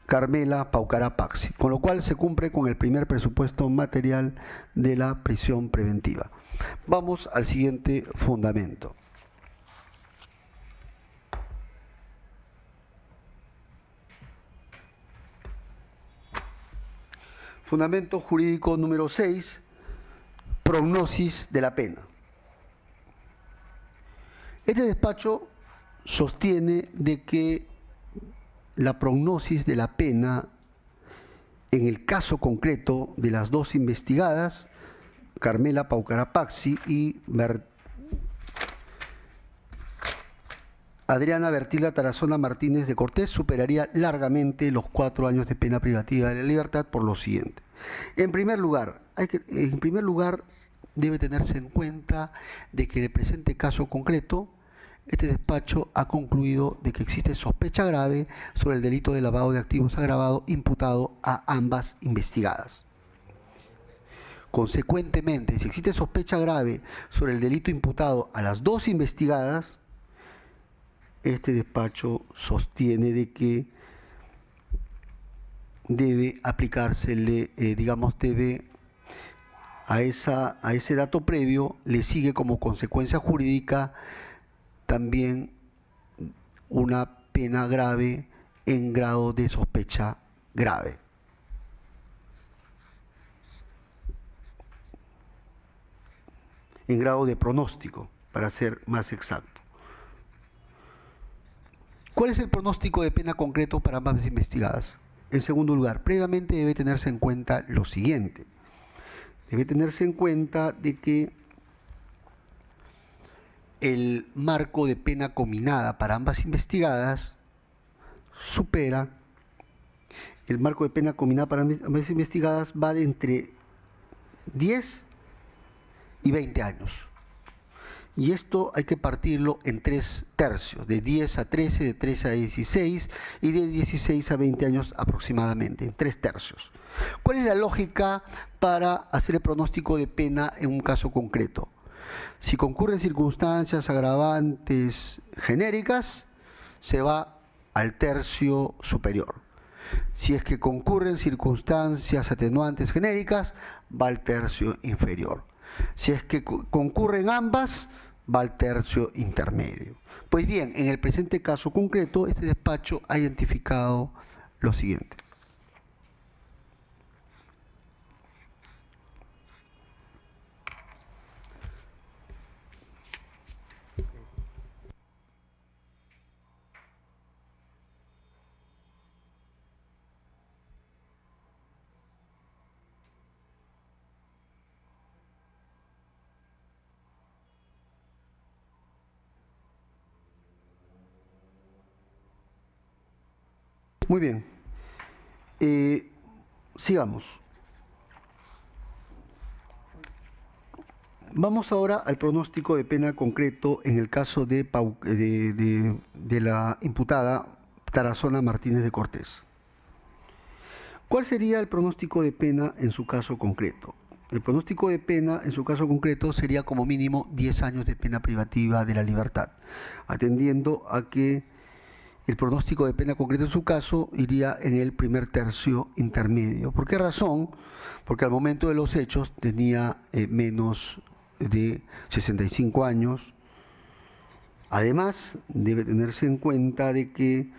S1: Carmela Paucará Paxi, con lo cual se cumple con el primer presupuesto material de la prisión preventiva. Vamos al siguiente fundamento. Fundamento jurídico número 6, prognosis de la pena. Este despacho sostiene de que la prognosis de la pena en el caso concreto de las dos investigadas, Carmela Paucará Paxi y Adriana Bertilda Tarazona Martínez de Cortés, superaría largamente los 4 años de pena privativa de la libertad por lo siguiente. En primer lugar, debe tenerse en cuenta de que en el presente caso concreto, este despacho ha concluido de que existe sospecha grave sobre el delito de lavado de activos agravado imputado a ambas investigadas. Consecuentemente, si existe sospecha grave sobre el delito imputado a las dos investigadas, este despacho sostiene de que debe aplicársele, a ese dato previo le sigue como consecuencia jurídica también una pena grave en grado de sospecha grave. En grado de pronóstico, para ser más exacto. ¿Cuál es el pronóstico de pena concreto para ambas investigadas? En segundo lugar, previamente debe tenerse en cuenta lo siguiente. Debe tenerse en cuenta de que el marco de pena combinada para ambas investigadas supera, el marco de pena combinada para ambas investigadas va de entre 10 y 20 años. Y esto hay que partirlo en 3 tercios, de 10 a 13, de 13 a 16 y de 16 a 20 años aproximadamente, en 3 tercios. ¿Cuál es la lógica para hacer el pronóstico de pena en un caso concreto? Si concurren circunstancias agravantes genéricas, se va al tercio superior. Si es que concurren circunstancias atenuantes genéricas, va al tercio inferior. Si es que concurren ambas, va al tercio intermedio. Pues bien, en el presente caso concreto, este despacho ha identificado lo siguiente. Muy bien. Sigamos. Vamos ahora al pronóstico de pena concreto en el caso de la imputada Tarazona Martínez de Cortés. ¿Cuál sería el pronóstico de pena en su caso concreto? El pronóstico de pena en su caso concreto sería como mínimo 10 años de pena privativa de la libertad, atendiendo a que el pronóstico de pena concreto en su caso iría en el primer tercio intermedio. ¿Por qué razón? Porque al momento de los hechos tenía menos de 65 años. Además, debe tenerse en cuenta de que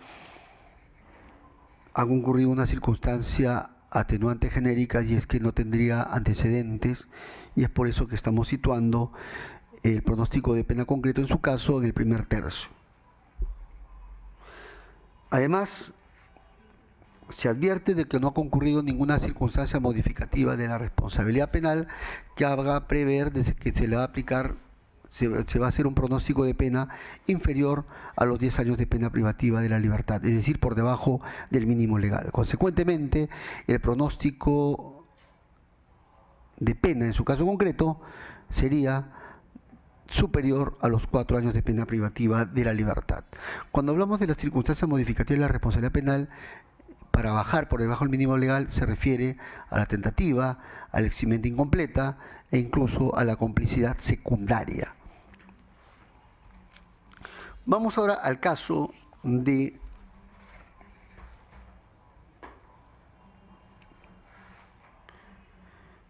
S1: ha concurrido una circunstancia atenuante genérica y es que no tendría antecedentes, y es por eso que estamos situando el pronóstico de pena concreto en su caso en el primer tercio. Además, se advierte de que no ha concurrido ninguna circunstancia modificativa de la responsabilidad penal que haga prever desde que se le va a aplicar, se va a hacer un pronóstico de pena inferior a los 10 años de pena privativa de la libertad, es decir, por debajo del mínimo legal. Consecuentemente, el pronóstico de pena en su caso concreto sería superior a los 4 años de pena privativa de la libertad. Cuando hablamos de las circunstancias modificativas de la responsabilidad penal, para bajar por debajo del mínimo legal se refiere a la tentativa, a la eximente incompleta e incluso a la complicidad secundaria. Vamos ahora al caso de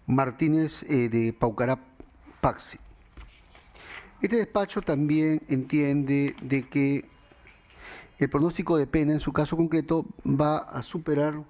S1: Martínez de Paucará Paxi. Este despacho también entiende de que el pronóstico de pena en su caso concreto va a superar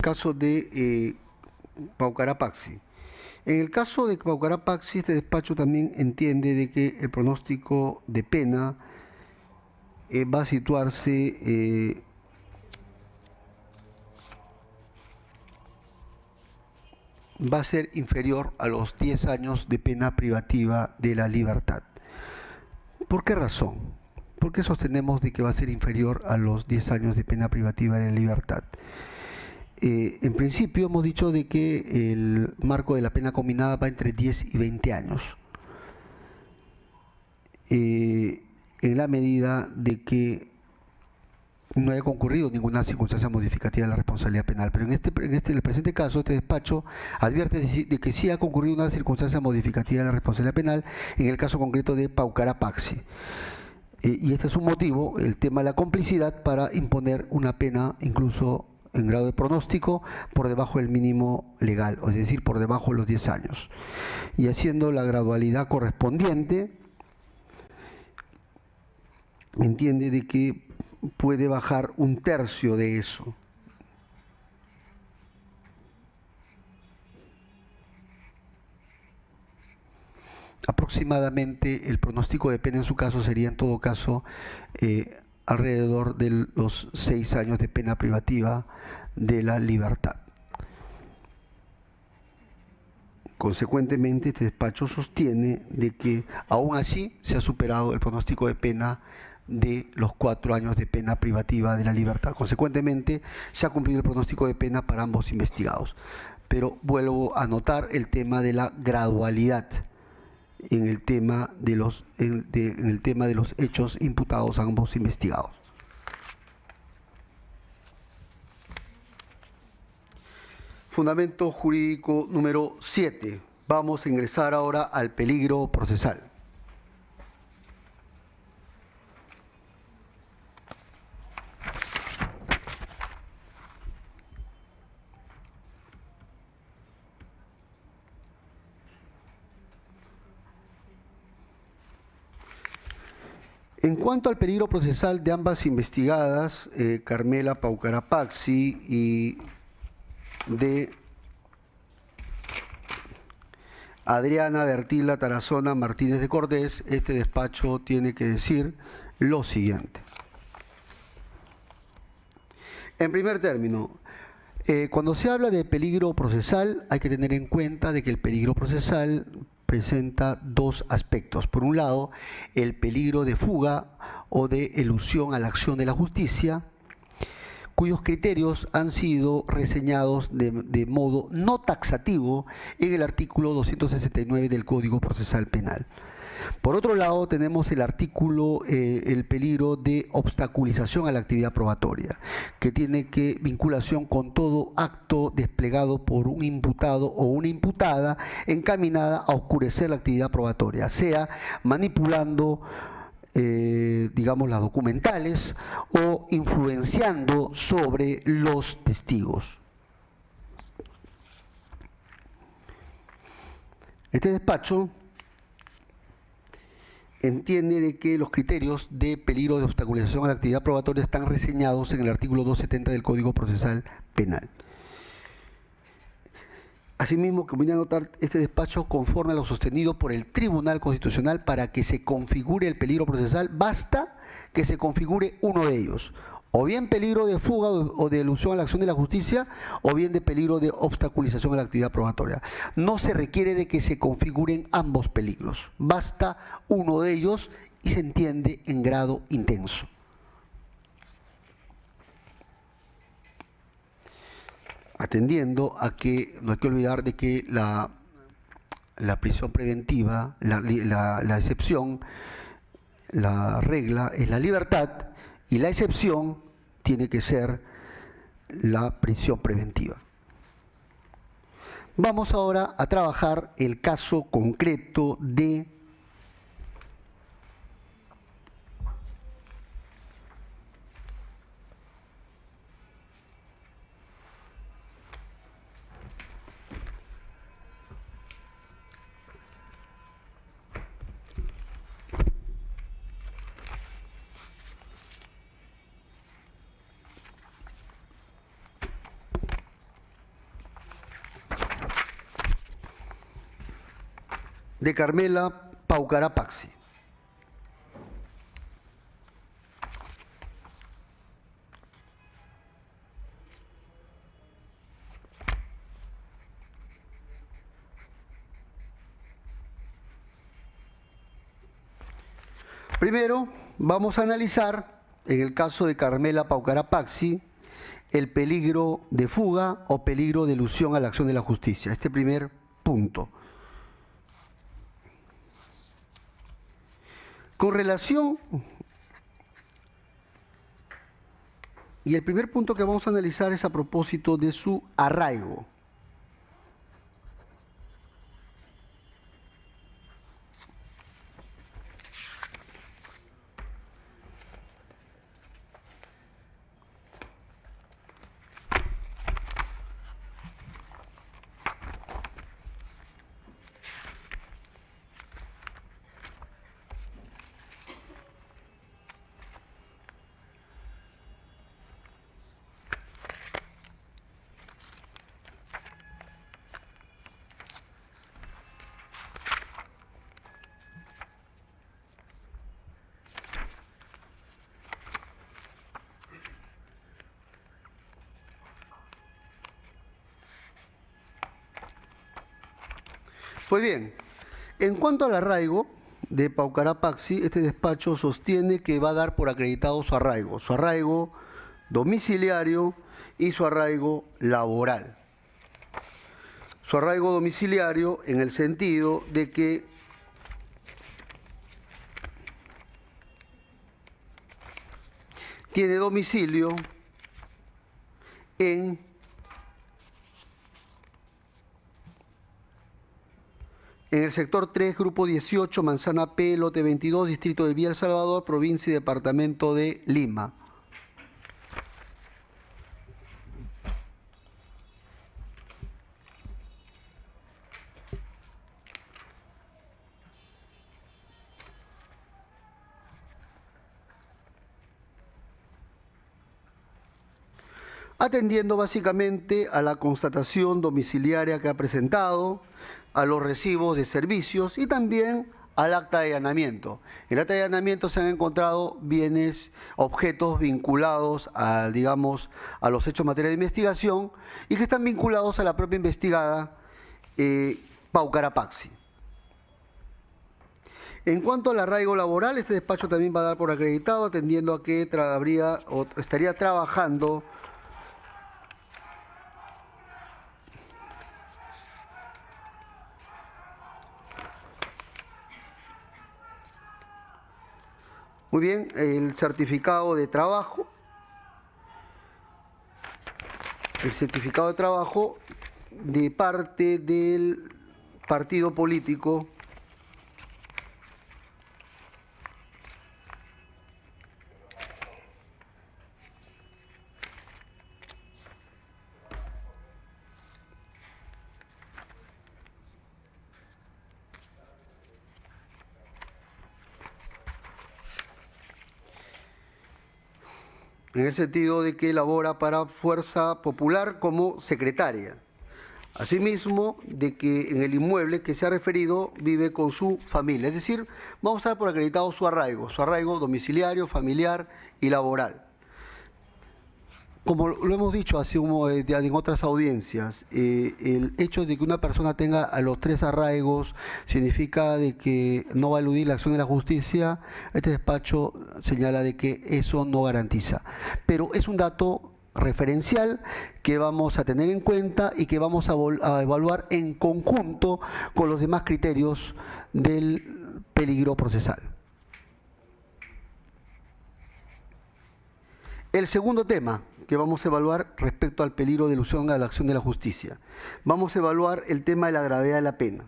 S1: caso de Paucará Paxi. En el caso de Paucará Paxi, este despacho también entiende de que el pronóstico de pena va a situarse va a ser inferior a los 10 años de pena privativa de la libertad. ¿Por qué razón? ¿Por qué sostenemos de que va a ser inferior a los 10 años de pena privativa de la libertad? En principio hemos dicho de que el marco de la pena combinada va entre 10 y 20 años. En la medida de que no haya concurrido ninguna circunstancia modificativa de la responsabilidad penal. Pero en el presente caso, este despacho advierte de que sí ha concurrido una circunstancia modificativa de la responsabilidad penal en el caso concreto de Paucará Paxi. y este es un motivo, el tema de la complicidad, para imponer una pena incluso en grado de pronóstico por debajo del mínimo legal, es decir, por debajo de los 10 años. Y haciendo la gradualidad correspondiente, entiende de que puede bajar un tercio de eso. Aproximadamente el pronóstico de pena en su caso sería en todo caso alrededor de los 6 años de pena privativa de la libertad. Consecuentemente, este despacho sostiene de que aún así se ha superado el pronóstico de pena de los 4 años de pena privativa de la libertad. Consecuentemente, se ha cumplido el pronóstico de pena para ambos investigados. Pero vuelvo a notar el tema de la gradualidad en el tema de los hechos imputados a ambos investigados. Fundamento jurídico número 7. Vamos a ingresar ahora al peligro procesal. En cuanto al peligro procesal de ambas investigadas, Carmela Paucarapaxi y de Adriana Bertila Tarazona Martínez de Cordés, este despacho tiene que decir lo siguiente. En primer término, cuando se habla de peligro procesal, hay que tener en cuenta de que el peligro procesal presenta dos aspectos. Por un lado, el peligro de fuga o de elusión a la acción de la justicia, cuyos criterios han sido reseñados de modo no taxativo en el artículo 269 del Código Procesal Penal. Por otro lado, tenemos el artículo, el peligro de obstaculización a la actividad probatoria, que tiene vinculación con todo acto desplegado por un imputado o una imputada encaminada a oscurecer la actividad probatoria, sea manipulando digamos, las documentales o influenciando sobre los testigos. Este despacho entiende de que los criterios de peligro de obstaculización a la actividad probatoria están reseñados en el artículo 270 del Código Procesal Penal. Asimismo, conviene anotar este despacho conforme a lo sostenido por el Tribunal Constitucional. Para que se configure el peligro procesal, basta que se configure uno de ellos, o bien peligro de fuga o de elusión a la acción de la justicia, o bien de peligro de obstaculización a la actividad probatoria. No se requiere de que se configuren ambos peligros, basta uno de ellos y se entiende en grado intenso. Atendiendo a que no hay que olvidar de que la prisión preventiva, la excepción, la regla es la libertad y la excepción tiene que ser la prisión preventiva. Vamos ahora a trabajar el caso concreto de Carmela Paucarapaxi. Primero, vamos a analizar, en el caso de Carmela Paucarapaxi, el peligro de fuga o peligro de elusión a la acción de la justicia. Este primer punto. Con relación, y el primer punto que vamos a analizar es a propósito de su arraigo. Pues bien, en cuanto al arraigo de Paucarapaxi, este despacho sostiene que va a dar por acreditado su arraigo domiciliario y su arraigo laboral. Su arraigo domiciliario en el sentido de que tiene domicilio en el sector 3, grupo 18, manzana P, lote 22, distrito de Villa El Salvador, provincia y departamento de Lima. Atendiendo básicamente a la constatación domiciliaria que ha presentado, a los recibos de servicios y también al acta de allanamiento. En el acta de allanamiento se han encontrado bienes, objetos vinculados a, digamos, a los hechos en materia de investigación y que están vinculados a la propia investigada Paucarapaxi. En cuanto al arraigo laboral, este despacho también va a dar por acreditado, atendiendo a que estaría trabajando muy bien, el certificado de trabajo. El certificado de trabajo de parte del partido político en el sentido de que labora para Fuerza Popular como secretaria. Asimismo, de que en el inmueble que se ha referido vive con su familia. Es decir, vamos a dar por acreditado su arraigo domiciliario, familiar y laboral. Como lo hemos dicho en otras audiencias, el hecho de que una persona tenga a los 3 arraigos significa de que no va a eludir la acción de la justicia. Este despacho señala de que eso no garantiza. Pero es un dato referencial que vamos a tener en cuenta y que vamos a evaluar en conjunto con los demás criterios del peligro procesal. El segundo tema que vamos a evaluar respecto al peligro de elusión a la acción de la justicia. Vamos a evaluar el tema de la gravedad de la pena.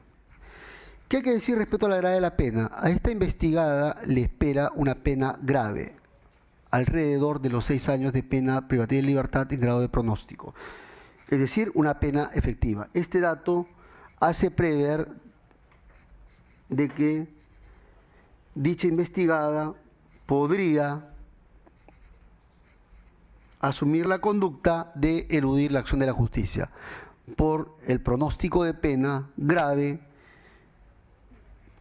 S1: ¿Qué hay que decir respecto a la gravedad de la pena? A esta investigada le espera una pena grave, alrededor de los 6 años de pena privativa de libertad en grado de pronóstico. Es decir, una pena efectiva. Este dato hace prever de que dicha investigada podría asumir la conducta de eludir la acción de la justicia por el pronóstico de pena grave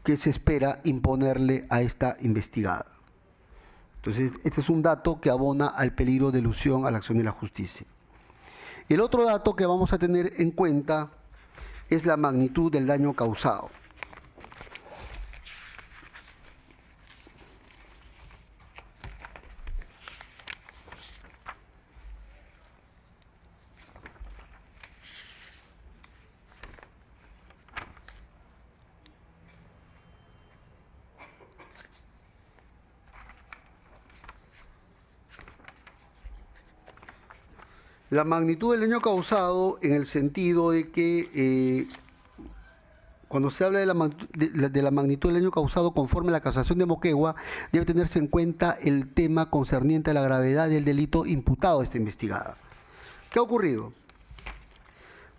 S1: que se espera imponerle a esta investigada. Entonces, este es un dato que abona al peligro de elusión a la acción de la justicia. El otro dato que vamos a tener en cuenta es la magnitud del daño causado. La magnitud del daño causado en el sentido de que cuando se habla de la magnitud del daño causado conforme a la casación de Moquegua, debe tenerse en cuenta el tema concerniente a la gravedad del delito imputado a esta investigada. ¿Qué ha ocurrido?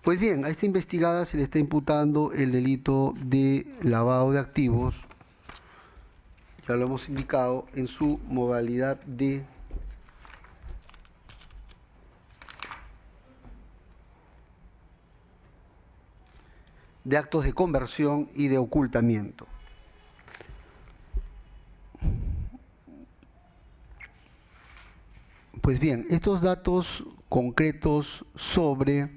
S1: Pues bien, a esta investigada se le está imputando el delito de lavado de activos, ya lo hemos indicado, en su modalidad de actos de conversión y de ocultamiento. Pues bien, estos datos concretos sobre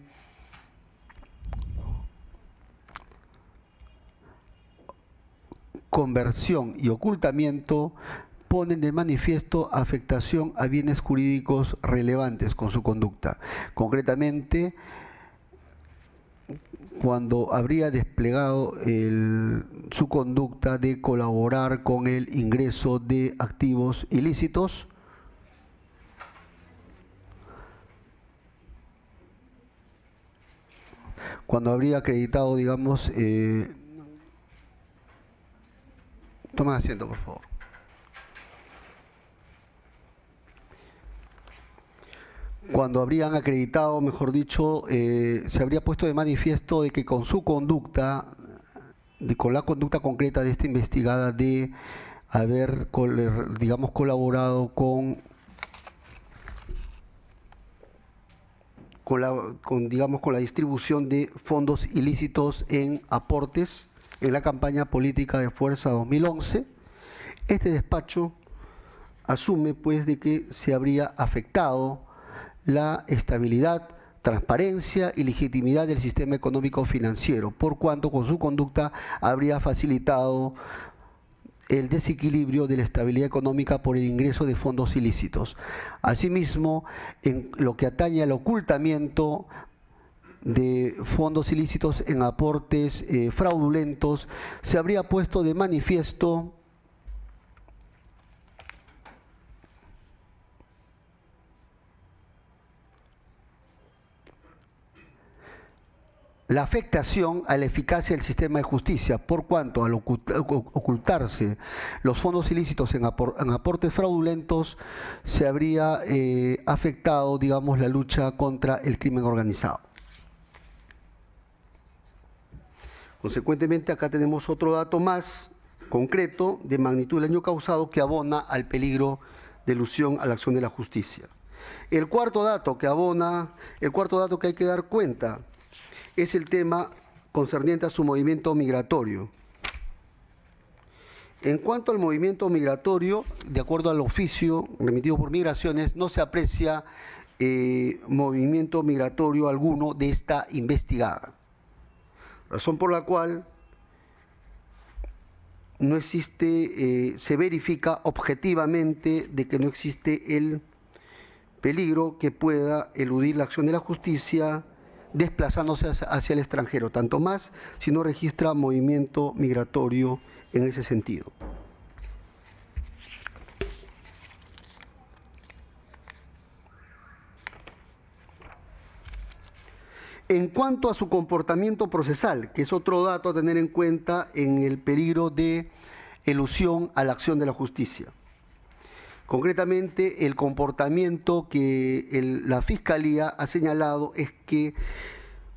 S1: conversión y ocultamiento ponen de manifiesto afectación a bienes jurídicos relevantes con su conducta. Concretamente, cuando habría desplegado su conducta de colaborar con el ingreso de activos ilícitos, cuando habría acreditado, digamos, tomen asiento, por favor. Cuando habrían acreditado, mejor dicho, se habría puesto de manifiesto de que con su conducta, con la conducta concreta de esta investigada de haber, digamos, colaborado con la distribución de fondos ilícitos en aportes en la campaña política de Fuerza 2011, este despacho asume pues de que se habría afectado la estabilidad, transparencia y legitimidad del sistema económico financiero, por cuanto con su conducta habría facilitado el desequilibrio de la estabilidad económica por el ingreso de fondos ilícitos. Asimismo, en lo que atañe al ocultamiento de fondos ilícitos en aportes fraudulentos, se habría puesto de manifiesto la afectación a la eficacia del sistema de justicia, por cuanto al ocultarse los fondos ilícitos en aportes fraudulentos, se habría afectado, digamos, la lucha contra el crimen organizado. Consecuentemente, acá tenemos otro dato más concreto de magnitud del daño causado que abona al peligro de elusión a la acción de la justicia. El cuarto dato que hay que dar cuenta es el tema concerniente a su movimiento migratorio. En cuanto al movimiento migratorio, de acuerdo al oficio remitido por Migraciones, no se aprecia movimiento migratorio alguno de esta investigada. Razón por la cual no existe, se verifica objetivamente de que no existe el peligro que pueda eludir la acción de la justicia desplazándose hacia el extranjero, tanto más si no registra movimiento migratorio en ese sentido. En cuanto a su comportamiento procesal, que es otro dato a tener en cuenta en el peligro de elusión a la acción de la justicia. Concretamente, el comportamiento que la Fiscalía ha señalado es que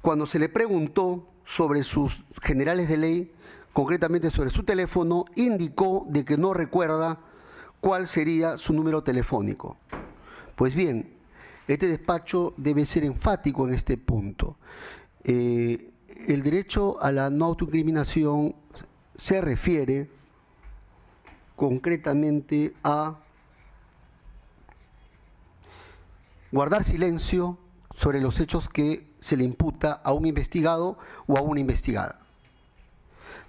S1: cuando se le preguntó sobre sus generales de ley, concretamente sobre su teléfono, indicó de que no recuerda cuál sería su número telefónico. Pues bien, este despacho debe ser enfático en este punto. El derecho a la no autoincriminación se refiere concretamente a guardar silencio sobre los hechos que se le imputa a un investigado o a una investigada.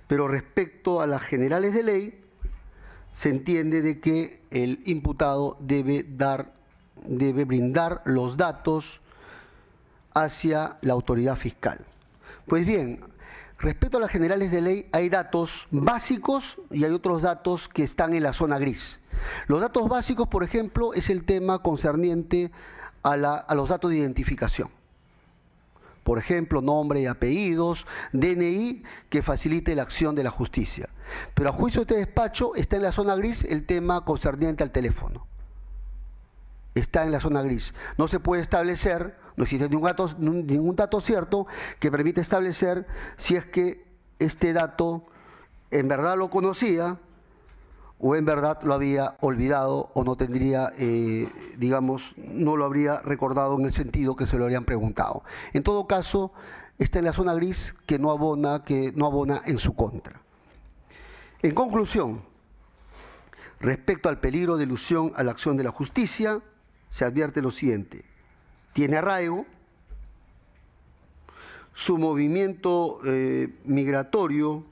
S1: Pero respecto a las generales de ley, se entiende de que el imputado debe brindar los datos hacia la autoridad fiscal. Pues bien, respecto a las generales de ley, hay datos básicos y hay otros datos que están en la zona gris. Los datos básicos, por ejemplo, es el tema concerniente a los datos de identificación. Por ejemplo, nombre y apellidos, DNI, que facilite la acción de la justicia. Pero a juicio de este despacho está en la zona gris el tema concerniente al teléfono. Está en la zona gris. No se puede establecer, no existe ningún dato cierto que permita establecer si es que este dato en verdad lo conocía o en verdad lo había olvidado o no tendría, digamos, no lo habría recordado en el sentido que se lo habrían preguntado. En todo caso, está en la zona gris que no abona en su contra. En conclusión, respecto al peligro de elusión a la acción de la justicia, se advierte lo siguiente: tiene arraigo, su movimiento migratorio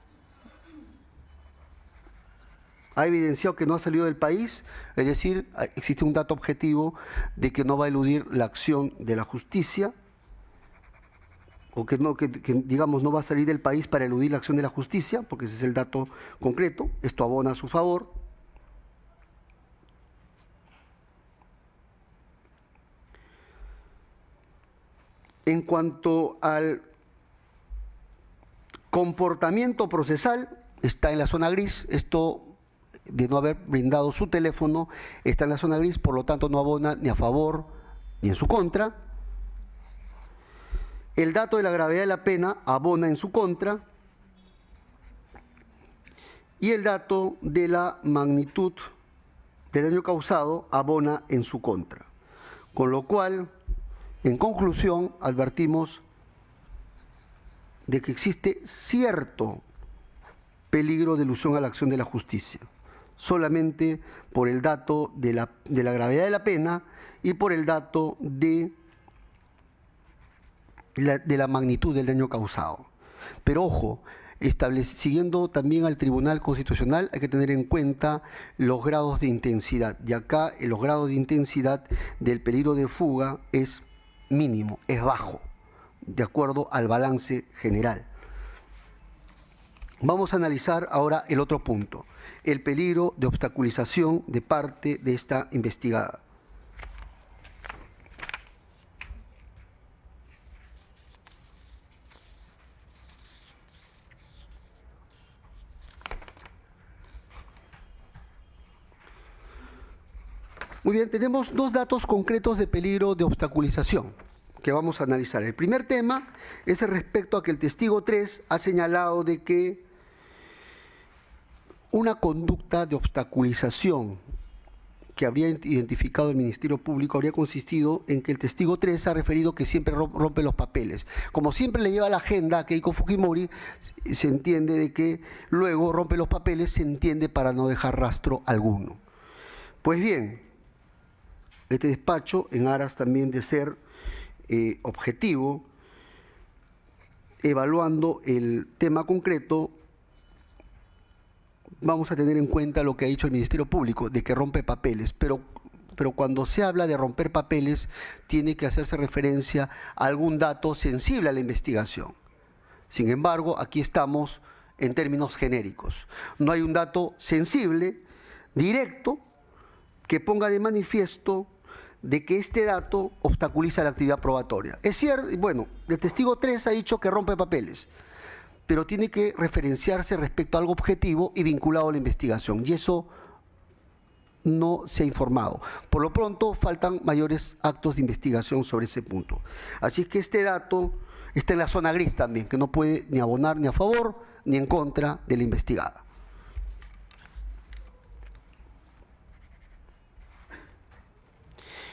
S1: ha evidenciado que no ha salido del país, es decir, existe un dato objetivo de que no va a eludir la acción de la justicia, o que digamos no va a salir del país para eludir la acción de la justicia, porque ese es el dato concreto. Esto abona a su favor. En cuanto al comportamiento procesal, está en la zona gris. Esto de no haber brindado su teléfono está en la zona gris, por lo tanto no abona ni a favor ni en su contra. El dato de la gravedad de la pena abona en su contra, y el dato de la magnitud del daño causado abona en su contra. Con lo cual, en conclusión, advertimos de que existe cierto peligro de elusión a la acción de la justicia, solamente por el dato de la gravedad de la pena y por el dato de la magnitud del daño causado. Pero ojo, siguiendo también al Tribunal Constitucional, hay que tener en cuenta los grados de intensidad. Y acá los grados de intensidad del peligro de fuga es mínimo, es bajo, de acuerdo al balance general. Vamos a analizar ahora el otro punto, el peligro de obstaculización de parte de esta investigada. Muy bien, tenemos dos datos concretos de peligro de obstaculización que vamos a analizar. El primer tema es respecto a que el testigo 3 ha señalado de que una conducta de obstaculización que habría identificado el Ministerio Público habría consistido en que el testigo 3 ha referido que siempre rompe los papeles. Como siempre le lleva la agenda a Keiko Fujimori, se entiende de que luego rompe los papeles, se entiende para no dejar rastro alguno. Pues bien, este despacho, en aras también de ser objetivo, evaluando el tema concreto, vamos a tener en cuenta lo que ha dicho el Ministerio Público, de que rompe papeles, pero cuando se habla de romper papeles, tiene que hacerse referencia a algún dato sensible a la investigación. Sin embargo, aquí estamos en términos genéricos. No hay un dato sensible, directo, que ponga de manifiesto de que este dato obstaculiza la actividad probatoria. Es cierto, bueno, el testigo 3 ha dicho que rompe papeles, pero tiene que referenciarse respecto a algo objetivo y vinculado a la investigación, y eso no se ha informado. Por lo pronto, faltan mayores actos de investigación sobre ese punto. Así que este dato está en la zona gris también, que no puede ni abonar ni a favor ni en contra de la investigada.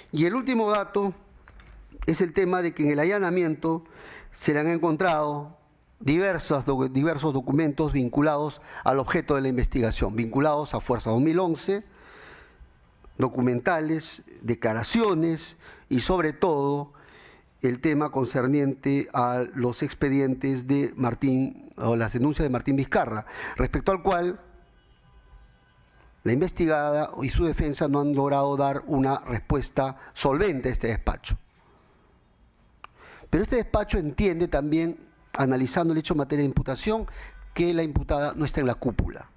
S1: Y el último dato es el tema de que en el allanamiento se le han encontrado diversos documentos vinculados al objeto de la investigación, vinculados a Fuerza 2011, documentales, declaraciones y sobre todo el tema concerniente a los expedientes de Martín, o las denuncias de Martín Vizcarra, respecto al cual la investigada y su defensa no han logrado dar una respuesta solvente a este despacho. Pero este despacho entiende también, analizando el hecho en materia de imputación, que la imputada no está en la cúpula.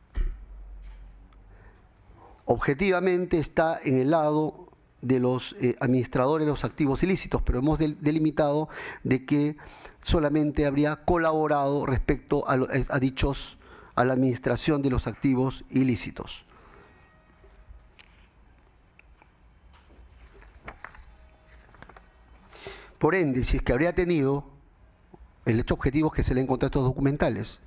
S1: Objetivamente está en el lado de los administradores de los activos ilícitos, pero hemos delimitado de que solamente habría colaborado respecto a la administración de los activos ilícitos. Por ende, si es que habría tenido el hecho objetivo es que se le encontró estos documentales,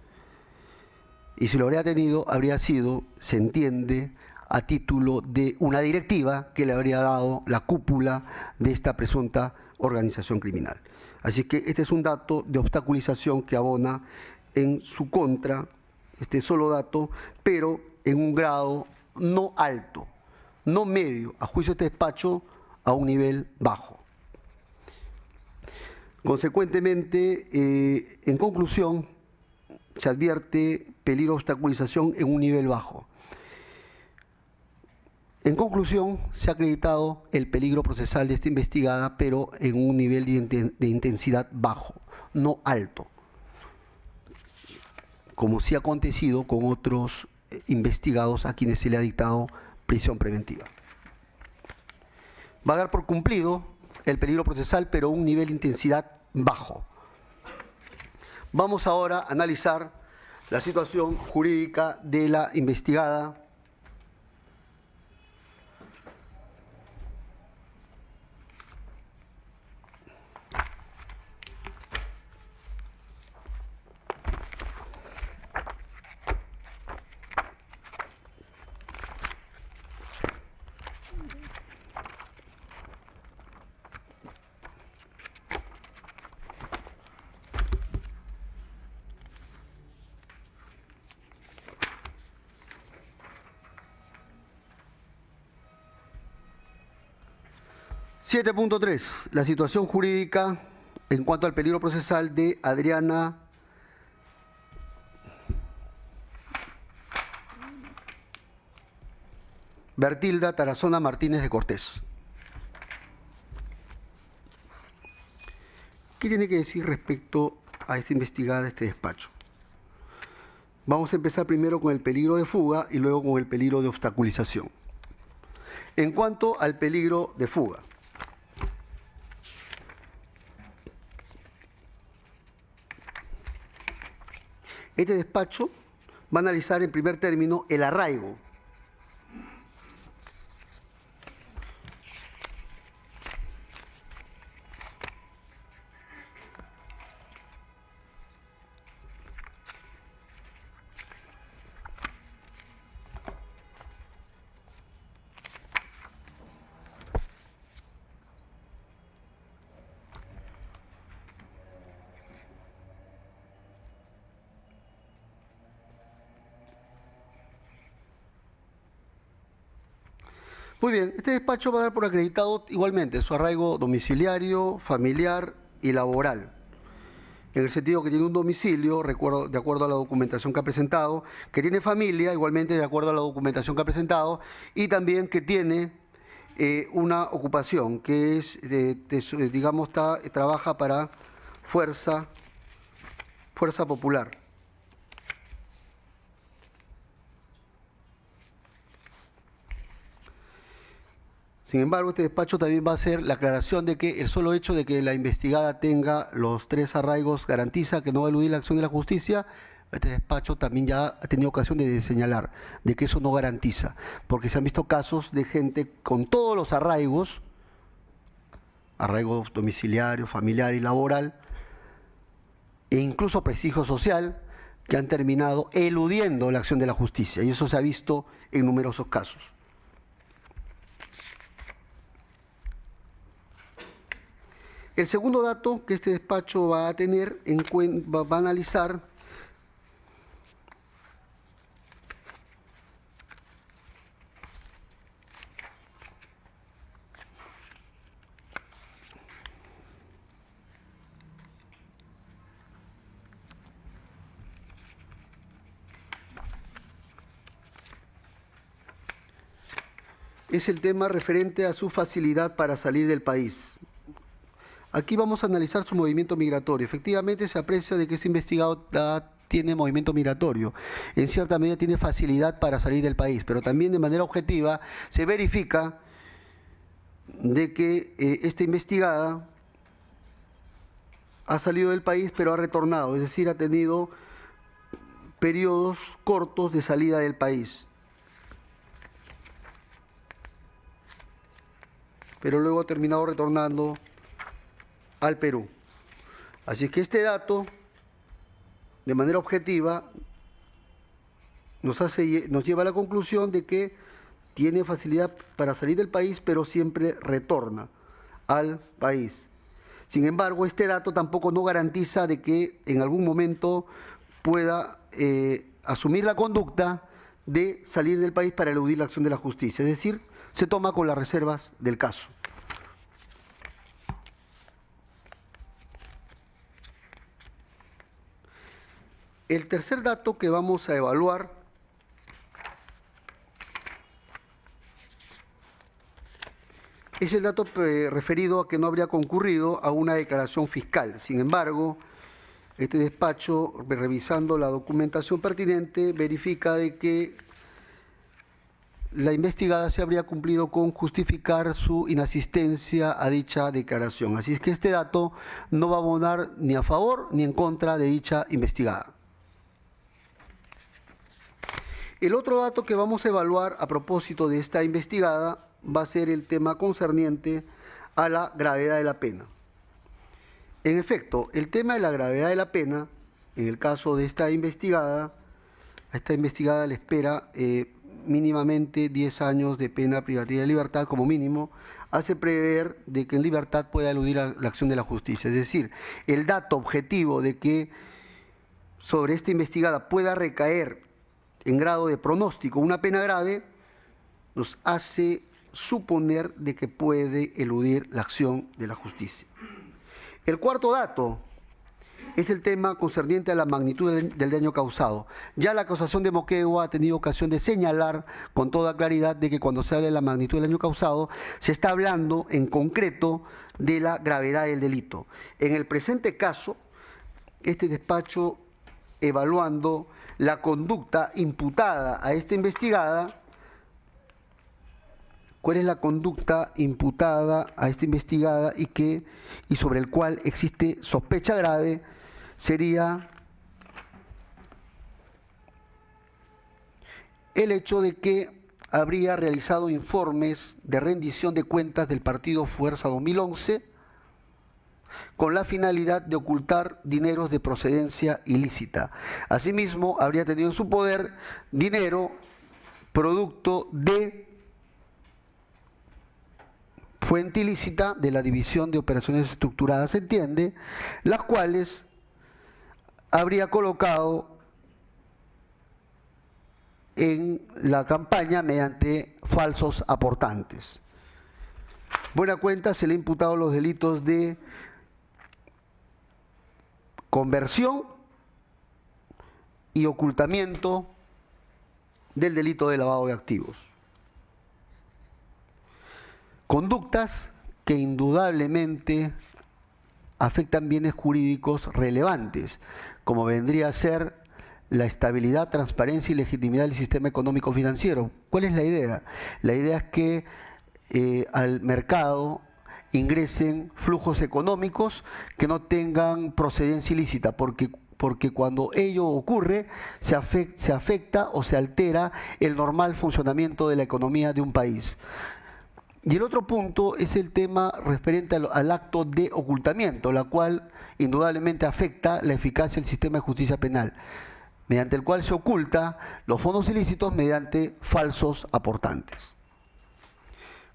S1: y si lo habría tenido, habría sido, se entiende, a título de una directiva que le habría dado la cúpula de esta presunta organización criminal. Así que este es un dato de obstaculización que abona en su contra, este solo dato, pero en un grado no alto, no medio, a juicio de este despacho, a un nivel bajo. Consecuentemente, en conclusión, se advierte peligro de obstaculización en un nivel bajo. En conclusión, se ha acreditado el peligro procesal de esta investigada, pero en un nivel de intensidad bajo, no alto, como sí ha acontecido con otros investigados a quienes se le ha dictado prisión preventiva. Va a dar por cumplido el peligro procesal, pero un nivel de intensidad bajo. Vamos ahora a analizar la situación jurídica de la investigada .3. La situación jurídica en cuanto al peligro procesal de Adriana Bertilda Tarazona Martínez de Cortés. ¿Qué tiene que decir respecto a esta investigada de este despacho? Vamos a empezar primero con el peligro de fuga y luego con el peligro de obstaculización. En cuanto al peligro de fuga, este despacho va a analizar en primer término el arraigo. Muy bien, este despacho va a dar por acreditado igualmente su arraigo domiciliario, familiar y laboral. En el sentido que tiene un domicilio, de acuerdo a la documentación que ha presentado, que tiene familia, igualmente de acuerdo a la documentación que ha presentado, y también que tiene una ocupación, que es, digamos, trabaja para Fuerza Popular. Sin embargo, este despacho también va a hacer la aclaración de que el solo hecho de que la investigada tenga los 3 arraigos garantiza que no va a eludir la acción de la justicia. Este despacho también ya ha tenido ocasión de señalar de que eso no garantiza, porque se han visto casos de gente con todos los arraigos, arraigo domiciliario, familiar y laboral, e incluso prestigio social, que han terminado eludiendo la acción de la justicia, y eso se ha visto en numerosos casos. El segundo dato que este despacho va a tener va a analizar es el tema referente a su facilidad para salir del país. Aquí vamos a analizar su movimiento migratorio. Efectivamente se aprecia de que ese investigado tiene movimiento migratorio. En cierta medida tiene facilidad para salir del país, pero también de manera objetiva se verifica de que esta investigada ha salido del país pero ha retornado, es decir, ha tenido periodos cortos de salida del país. Pero luego ha terminado retornando al Perú. Así que este dato, de manera objetiva, nos lleva a la conclusión de que tiene facilidad para salir del país, pero siempre retorna al país. Sin embargo, este dato tampoco no garantiza de que en algún momento pueda asumir la conducta de salir del país para eludir la acción de la justicia. Es decir, se toma con las reservas del caso. El tercer dato que vamos a evaluar Es el dato referido a que no habría concurrido a una declaración fiscal. Sin embargo, este despacho, revisando la documentación pertinente, verifica de que la investigada se habría cumplido con justificar su inasistencia a dicha declaración. Así es que este dato no va a abonar ni a favor ni en contra de dicha investigada. El otro dato que vamos a evaluar a propósito de esta investigada va a ser el tema concerniente a la gravedad de la pena. En efecto, el tema de la gravedad de la pena, en el caso de esta investigada, a esta investigada le espera mínimamente 10 años de pena privativa de libertad como mínimo, hace prever de que en libertad pueda eludir la acción de la justicia. Es decir, el dato objetivo de que sobre esta investigada pueda recaer en grado de pronóstico una pena grave, nos hace suponer de que puede eludir la acción de la justicia. El cuarto dato es el tema concerniente a la magnitud del daño causado. Ya la acusación de Moquegua ha tenido ocasión de señalar con toda claridad de que cuando se habla de la magnitud del daño causado, se está hablando en concreto de la gravedad del delito. En el presente caso, este despacho, evaluando la conducta imputada a esta investigada, cuál es la conducta imputada a esta investigada y sobre el cual existe sospecha grave, sería el hecho de que habría realizado informes de rendición de cuentas del partido Fuerza 2011 con la finalidad de ocultar dineros de procedencia ilícita. Asimismo, habría tenido en su poder dinero producto de fuente ilícita de la División de Operaciones Estructuradas, se entiende, las cuales habría colocado en la campaña mediante falsos aportantes. Buena cuenta se le ha imputado los delitos de conversión y ocultamiento del delito de lavado de activos. Conductas que indudablemente afectan bienes jurídicos relevantes, como vendría a ser la estabilidad, transparencia y legitimidad del sistema económico financiero. ¿Cuál es la idea? La idea es que al mercado ingresen flujos económicos que no tengan procedencia ilícita, porque cuando ello ocurre se afecta o se altera el normal funcionamiento de la economía de un país. Y el otro punto es el tema referente al acto de ocultamiento, la cual indudablemente afecta la eficacia del sistema de justicia penal, mediante el cual se oculta los fondos ilícitos mediante falsos aportantes.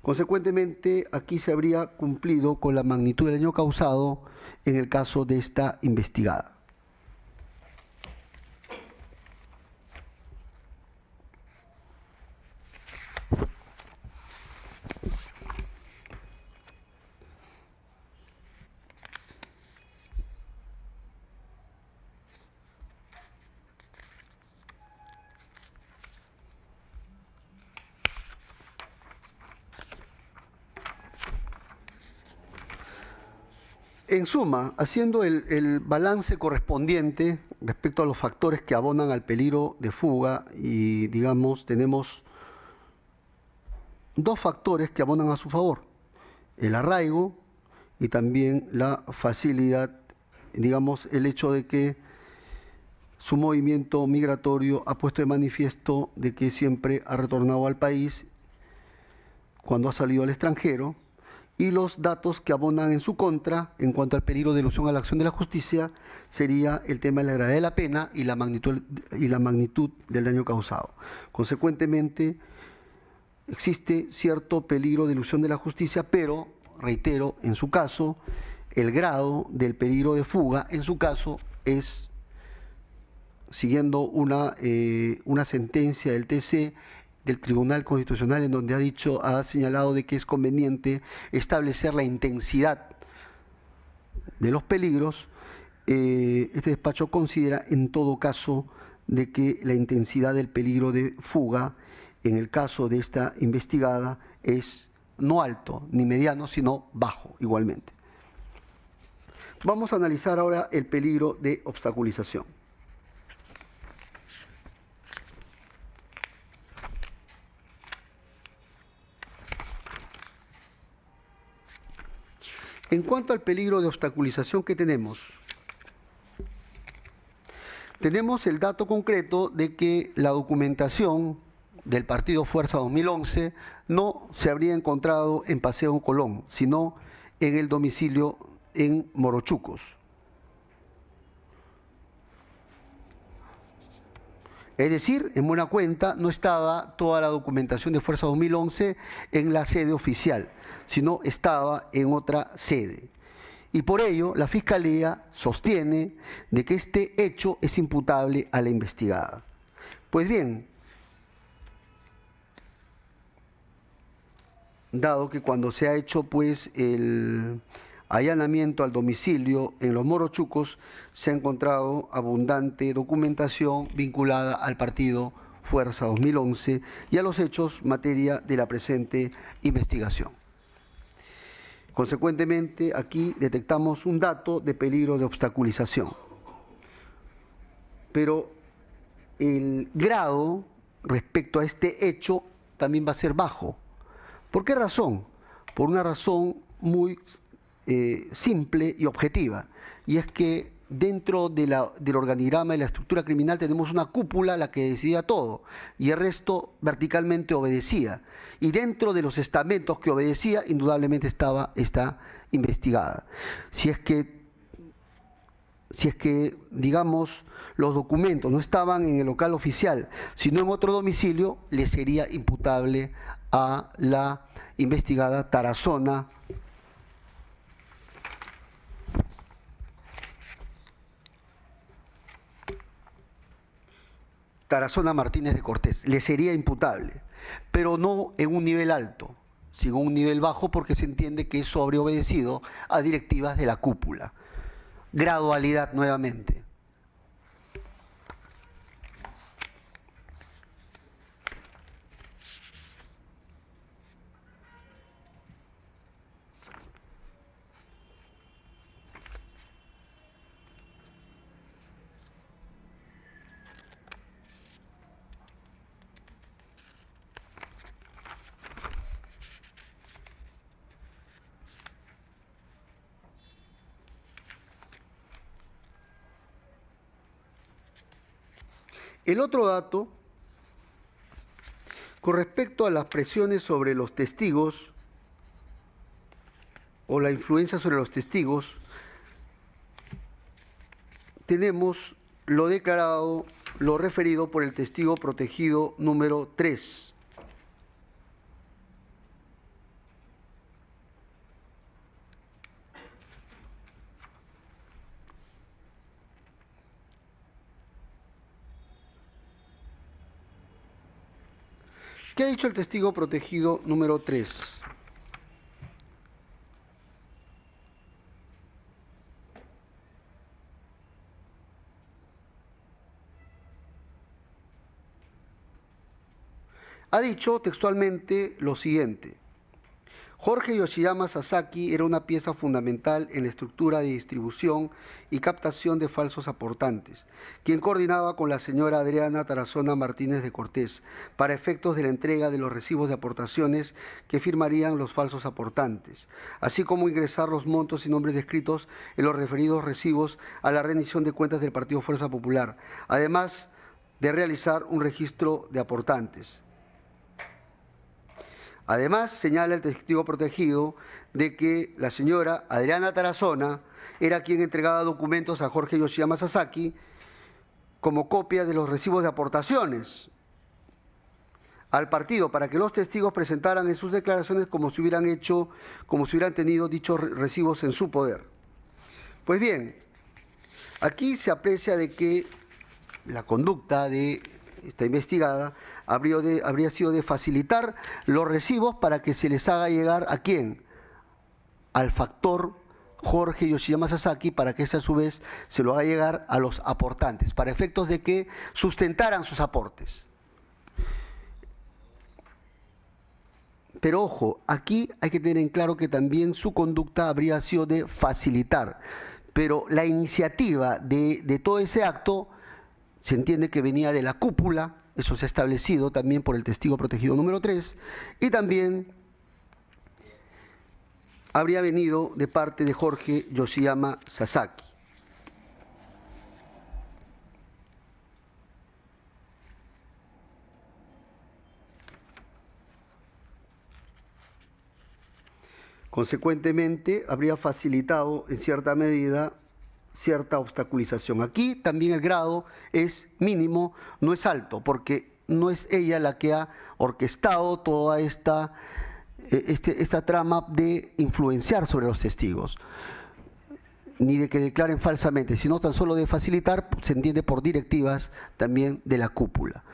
S1: Consecuentemente, aquí se habría cumplido con la magnitud del daño causado en el caso de esta investigada. En suma, haciendo el balance correspondiente respecto a los factores que abonan al peligro de fuga, y digamos, tenemos dos factores que abonan a su favor: el arraigo y también la facilidad, digamos, el hecho de que su movimiento migratorio ha puesto de manifiesto de que siempre ha retornado al país cuando ha salido al extranjero. Y los datos que abonan en su contra en cuanto al peligro de elusión a la acción de la justicia sería el tema de la gravedad de la pena y la magnitud del daño causado. Consecuentemente, existe cierto peligro de elusión de la justicia, pero, reitero, en su caso, el grado del peligro de fuga, en su caso, es, siguiendo una sentencia del TC, del Tribunal Constitucional, en donde ha señalado de que es conveniente establecer la intensidad de los peligros. Este despacho considera en todo caso de que la intensidad del peligro de fuga en el caso de esta investigada es no alto ni mediano, sino bajo igualmente. Vamos a analizar ahora el peligro de obstaculización. En cuanto al peligro de obstaculización que tenemos el dato concreto de que la documentación del Partido Fuerza 2011 no se habría encontrado en Paseo Colón, sino en el domicilio en Morochucos. Es decir, en buena cuenta no estaba toda la documentación de Fuerza 2011 en la sede oficial, sino estaba en otra sede. Y por ello la Fiscalía sostiene de que este hecho es imputable a la investigada. Pues bien, dado que cuando se ha hecho pues el allanamiento al domicilio en los Morochucos, se ha encontrado abundante documentación vinculada al partido Fuerza 2011 y a los hechos materia de la presente investigación. Consecuentemente, aquí detectamos un dato de peligro de obstaculización. Pero el grado respecto a este hecho también va a ser bajo. ¿Por qué razón? Por una razón muy simple y objetiva, y es que dentro del organigrama y la estructura criminal tenemos una cúpula la que decidía todo y el resto verticalmente obedecía, y dentro de los estamentos que obedecía indudablemente estaba esta investigada. Si es que digamos los documentos no estaban en el local oficial sino en otro domicilio, le sería imputable a la investigada Tarazona Martínez de Cortés, le sería imputable, pero no en un nivel alto, sino en un nivel bajo, porque se entiende que eso habría obedecido a directivas de la cúpula. Gradualidad nuevamente. El otro dato, con respecto a las presiones sobre los testigos o la influencia sobre los testigos, tenemos lo declarado, lo referido por el testigo protegido número 3. ¿Qué ha dicho el testigo protegido número 3? Ha dicho textualmente lo siguiente: Jorge Yoshiyama Sasaki era una pieza fundamental en la estructura de distribución y captación de falsos aportantes, quien coordinaba con la señora Adriana Tarazona Martínez de Cortés para efectos de la entrega de los recibos de aportaciones que firmarían los falsos aportantes, así como ingresar los montos y nombres descritos en los referidos recibos a la rendición de cuentas del Partido Fuerza Popular, además de realizar un registro de aportantes. Además, señala el testigo protegido de que la señora Adriana Tarazona era quien entregaba documentos a Jorge Yoshiyama Sasaki como copia de los recibos de aportaciones al partido para que los testigos presentaran en sus declaraciones como si hubieran tenido dichos recibos en su poder. Pues bien, aquí se aprecia de que la conducta de esta investigada habría sido de facilitar los recibos para que se les haga llegar ¿a quién? Al factor Jorge Yoshiyama Sasaki, para que ese a su vez se lo haga llegar a los aportantes, para efectos de que sustentaran sus aportes. Pero ojo, aquí hay que tener en claro que también su conducta habría sido de facilitar, pero la iniciativa de todo ese acto se entiende que venía de la cúpula, eso se ha establecido también por el testigo protegido número 3, y también habría venido de parte de Jorge Yoshiyama Sasaki. Consecuentemente, habría facilitado en cierta medida cierta obstaculización. Aquí también el grado es mínimo, no es alto, porque no es ella la que ha orquestado toda esta trama de influenciar sobre los testigos, ni de que declaren falsamente, sino tan solo de facilitar, se entiende por directivas también de la cúpula.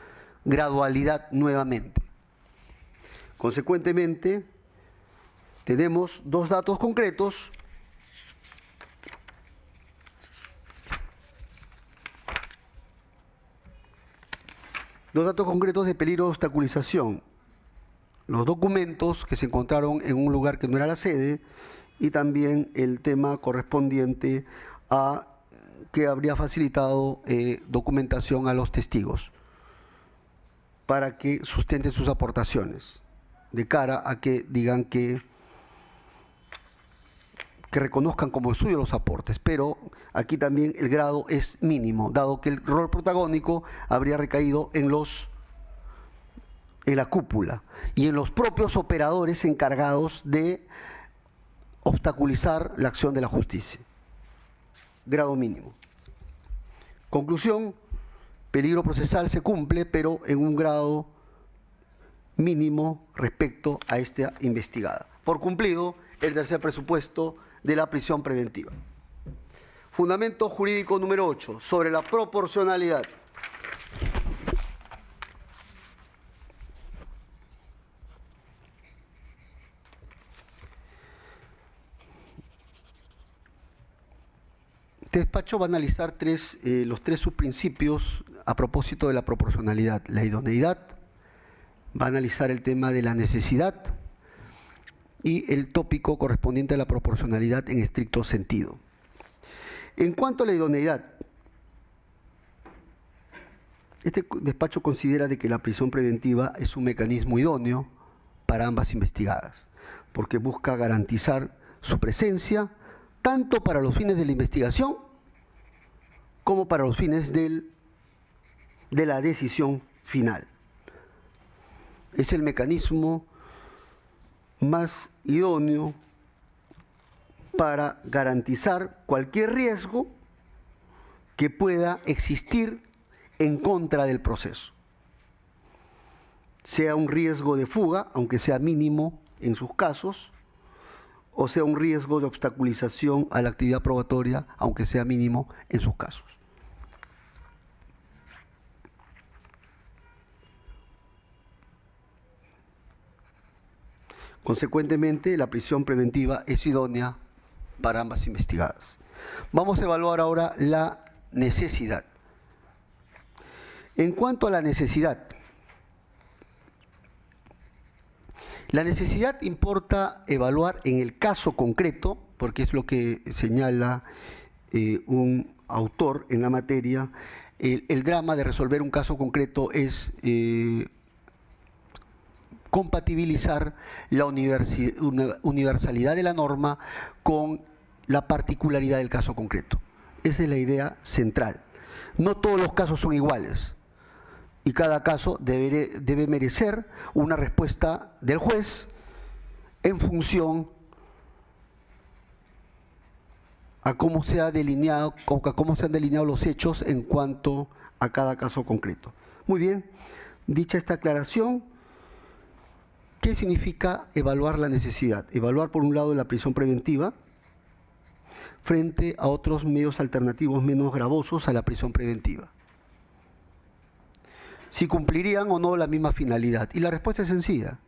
S1: Gradualidad nuevamente. Consecuentemente, tenemos dos datos concretos. Dos datos concretos de peligro de obstaculización. Los documentos que se encontraron en un lugar que no era la sede y también el tema correspondiente a que habría facilitado documentación a los testigos para que sustenten sus aportaciones, de cara a que digan que reconozcan como suyo los aportes, pero aquí también el grado es mínimo, dado que el rol protagónico habría recaído en la cúpula y en los propios operadores encargados de obstaculizar la acción de la justicia. Grado mínimo. Conclusión, peligro procesal se cumple, pero en un grado mínimo respecto a esta investigada. Por cumplido el tercer presupuesto de la prisión preventiva. Fundamento jurídico número 8, sobre la proporcionalidad. Este despacho va a analizar los tres subprincipios a propósito de la proporcionalidad. La idoneidad, va a analizar el tema de la necesidad y el tópico correspondiente a la proporcionalidad en estricto sentido. En cuanto a la idoneidad, este despacho considera de que la prisión preventiva es un mecanismo idóneo para ambas investigadas, porque busca garantizar su presencia tanto para los fines de la investigación como para los fines de la decisión final. Es el mecanismo más idóneo para garantizar cualquier riesgo que pueda existir en contra del proceso. Sea un riesgo de fuga, aunque sea mínimo en sus casos, o sea un riesgo de obstaculización a la actividad probatoria, aunque sea mínimo en sus casos. Consecuentemente, la prisión preventiva es idónea para ambas investigadas. Vamos a evaluar ahora la necesidad. En cuanto a la necesidad importa evaluar en el caso concreto, porque es lo que señala un autor en la materia. El drama de resolver un caso concreto es compatibilizar la universalidad de la norma con la particularidad del caso concreto. Esa es la idea central. No todos los casos son iguales y cada caso debe merecer una respuesta del juez en función a cómo se ha delineado, a cómo se han delineado los hechos en cuanto a cada caso concreto. Muy bien, dicha esta aclaración, ¿qué significa evaluar la necesidad? Evaluar, por un lado, la prisión preventiva frente a otros medios alternativos menos gravosos a la prisión preventiva. Si cumplirían o no la misma finalidad. Y la respuesta es sencilla.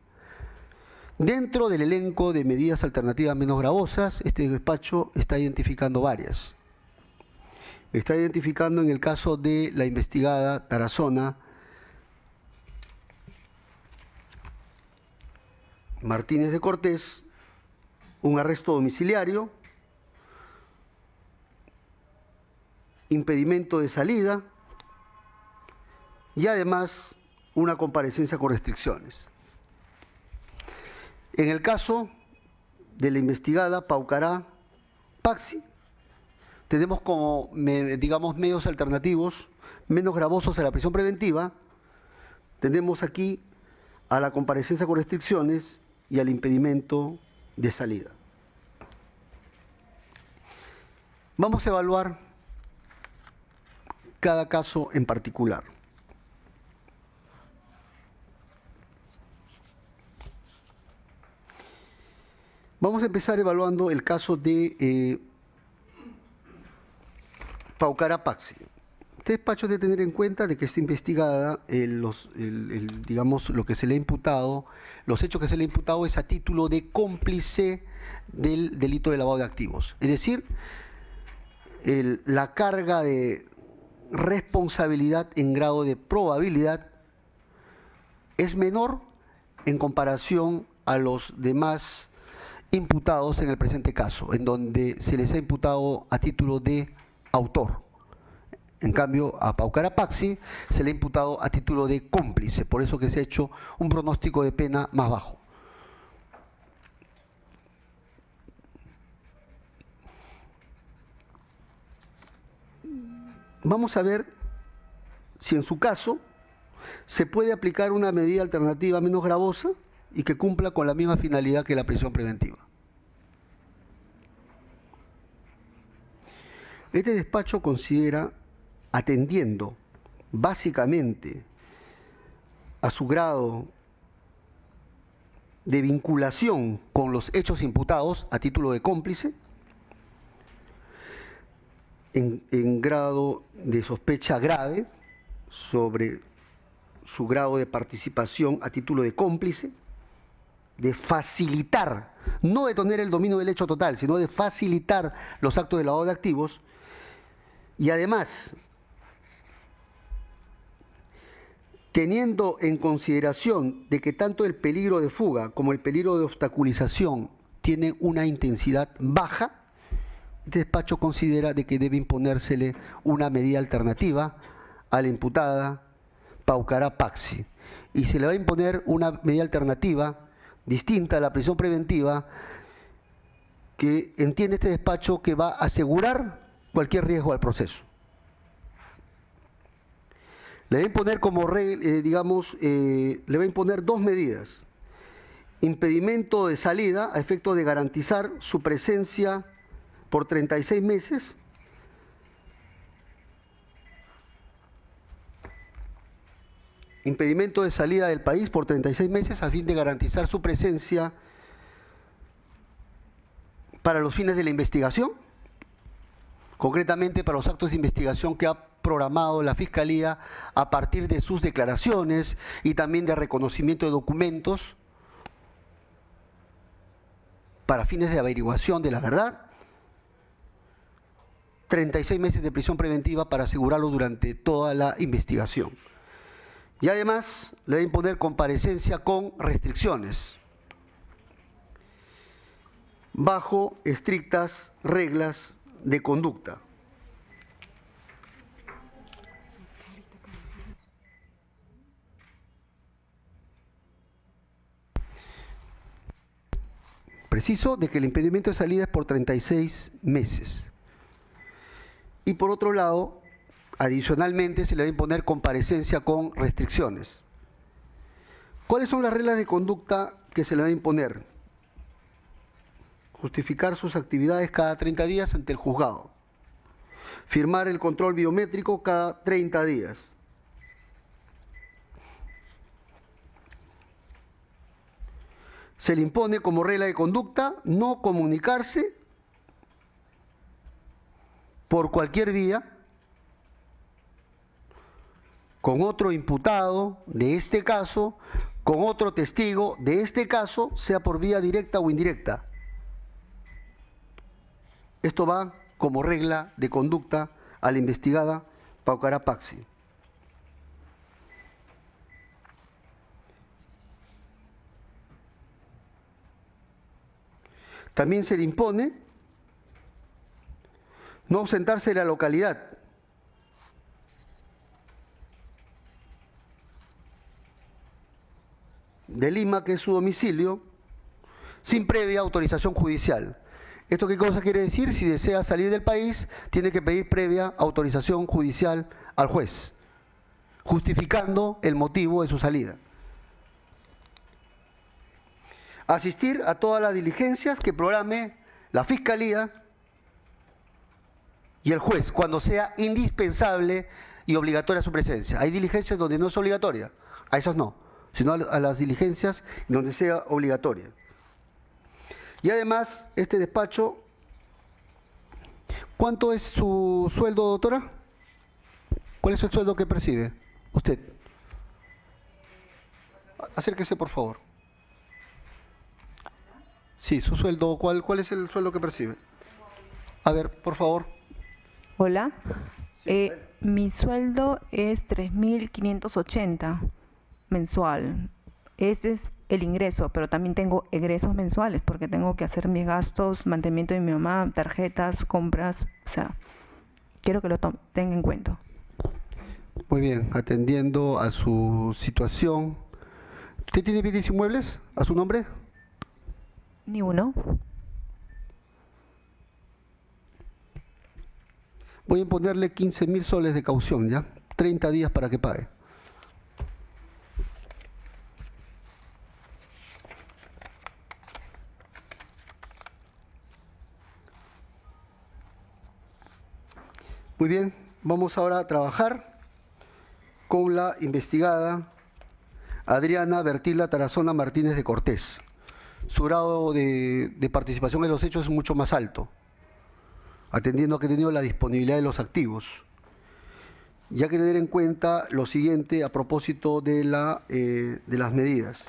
S1: Dentro del elenco de medidas alternativas menos gravosas, este despacho está identificando varias. Está identificando en el caso de la investigada Tarazona Martínez de Cortés un arresto domiciliario, impedimento de salida y además una comparecencia con restricciones. En el caso de la investigada Paucará Paxi, tenemos como, digamos, medios alternativos menos gravosos a la prisión preventiva. Tenemos aquí a la comparecencia con restricciones y al impedimento de salida. Vamos a evaluar cada caso en particular. Vamos a empezar evaluando el caso de Paucará Paxi. Este despacho debe tener en cuenta de que está investigada, digamos, lo que se le ha imputado, los hechos que se le ha imputado es a título de cómplice del delito de lavado de activos. Es decir, la carga de responsabilidad en grado de probabilidad es menor en comparación a los demás imputados en el presente caso, en donde se les ha imputado a título de autor. En cambio, a Paucará Paxi se le ha imputado a título de cómplice, por eso que se ha hecho un pronóstico de pena más bajo. Vamos a ver si en su caso se puede aplicar una medida alternativa menos gravosa y que cumpla con la misma finalidad que la prisión preventiva. Este despacho considera, atendiendo básicamente a su grado de vinculación con los hechos imputados a título de cómplice, en grado de sospecha grave sobre su grado de participación a título de cómplice, de facilitar, no de tener el dominio del hecho total, sino de facilitar los actos de lavado de activos, y además, teniendo en consideración de que tanto el peligro de fuga como el peligro de obstaculización tienen una intensidad baja, este despacho considera de que debe imponérsele una medida alternativa a la imputada Paucará Paxi. Y se le va a imponer una medida alternativa distinta a la prisión preventiva que entiende este despacho que va a asegurar cualquier riesgo al proceso. Le va a imponer como le va a imponer dos medidas. Impedimento de salida a efecto de garantizar su presencia por 36 meses impedimento de salida del país por 36 meses a fin de garantizar su presencia para los fines de la investigación, concretamente para los actos de investigación que ha programado la Fiscalía a partir de sus declaraciones y también de reconocimiento de documentos para fines de averiguación de la verdad. 36 meses de prisión preventiva para asegurarlo durante toda la investigación. Y además le va a imponer comparecencia con restricciones, bajo estrictas reglas de conducta. Preciso de que el impedimento de salida es por 36 meses. Y por otro lado, adicionalmente se le va a imponer comparecencia con restricciones. ¿Cuáles son las reglas de conducta que se le va a imponer? Justificar sus actividades cada 30 días ante el juzgado. Firmar el control biométrico cada 30 días. Se le impone como regla de conducta no comunicarse por cualquier vía con otro imputado de este caso, con otro testigo de este caso, sea por vía directa o indirecta. Esto va como regla de conducta a la investigada Paucará Paxi. También se le impone no ausentarse de la localidad de Lima, que es su domicilio, sin previa autorización judicial. ¿Esto qué cosa quiere decir? Si desea salir del país, tiene que pedir previa autorización judicial al juez, justificando el motivo de su salida. Asistir a todas las diligencias que programe la Fiscalía y el juez, cuando sea indispensable y obligatoria su presencia. Hay diligencias donde no es obligatoria, a esas no, sino a las diligencias donde sea obligatoria. Y además, este despacho, ¿cuánto es su sueldo, doctora? ¿Cuál es el sueldo que percibe usted? Acérquese, por favor. Sí, su sueldo, ¿cuál es el sueldo que percibe? A ver, por favor.
S2: Hola.
S1: Sí,
S2: Mi sueldo es 3.580 mensual. Ese es el ingreso, pero también tengo egresos mensuales porque tengo que hacer mis gastos, mantenimiento de mi mamá, tarjetas, compras. O sea, quiero que lo tenga en cuenta.
S1: Muy bien, atendiendo a su situación. ¿Usted tiene bienes inmuebles a su nombre?
S2: Ni uno.
S1: Voy a imponerle 15.000 soles de caución, ¿ya? 30 días para que pague. Muy bien, vamos ahora a trabajar con la investigada Adriana Bertila Tarazona Martínez de Cortés. Su grado de participación en los hechos es mucho más alto, atendiendo a que ha tenido la disponibilidad de los activos. Y hay que tener en cuenta lo siguiente a propósito de las medidas.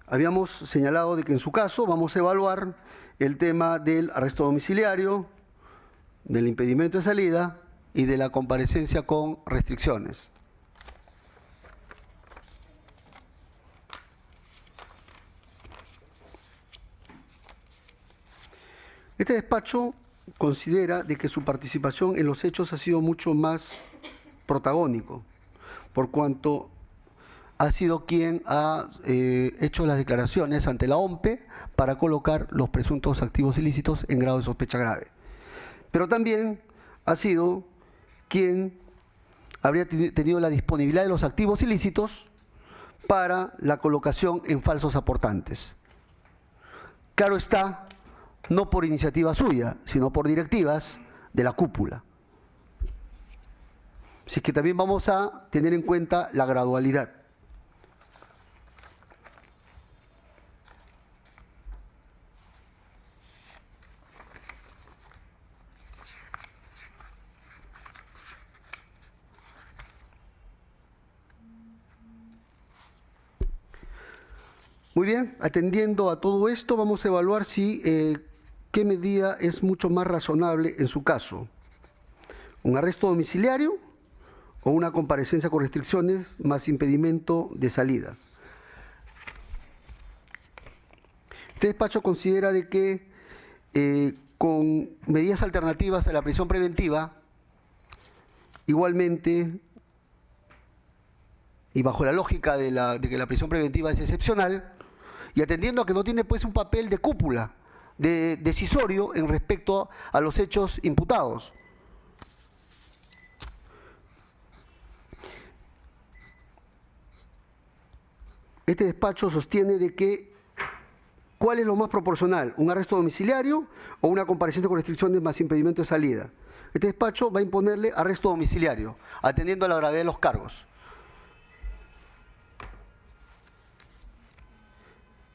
S1: Habíamos señalado de que en su caso vamos a evaluar el tema del arresto domiciliario, del impedimento de salida y de la comparecencia con restricciones. Este despacho considera de que su participación en los hechos ha sido mucho más protagónico, por cuanto ha sido quien ha hecho las declaraciones ante la OMPE para colocar los presuntos activos ilícitos en grado de sospecha grave. Pero también ha sido quien habría tenido la disponibilidad de los activos ilícitos para la colocación en falsos aportantes. Claro está, no por iniciativa suya, sino por directivas de la cúpula. Así que también vamos a tener en cuenta la gradualidad. Muy bien, atendiendo a todo esto, vamos a evaluar si qué medida es mucho más razonable en su caso. ¿Un arresto domiciliario o una comparecencia con restricciones más impedimento de salida? Este despacho considera de que con medidas alternativas a la prisión preventiva, igualmente, y bajo la lógica de que la prisión preventiva es excepcional, y atendiendo a que no tiene pues un papel de cúpula, de decisorio en respecto a los hechos imputados. Este despacho sostiene de que ¿cuál es lo más proporcional? ¿Un arresto domiciliario o una comparecencia con restricciones más impedimento de salida? Este despacho va a imponerle arresto domiciliario, atendiendo a la gravedad de los cargos.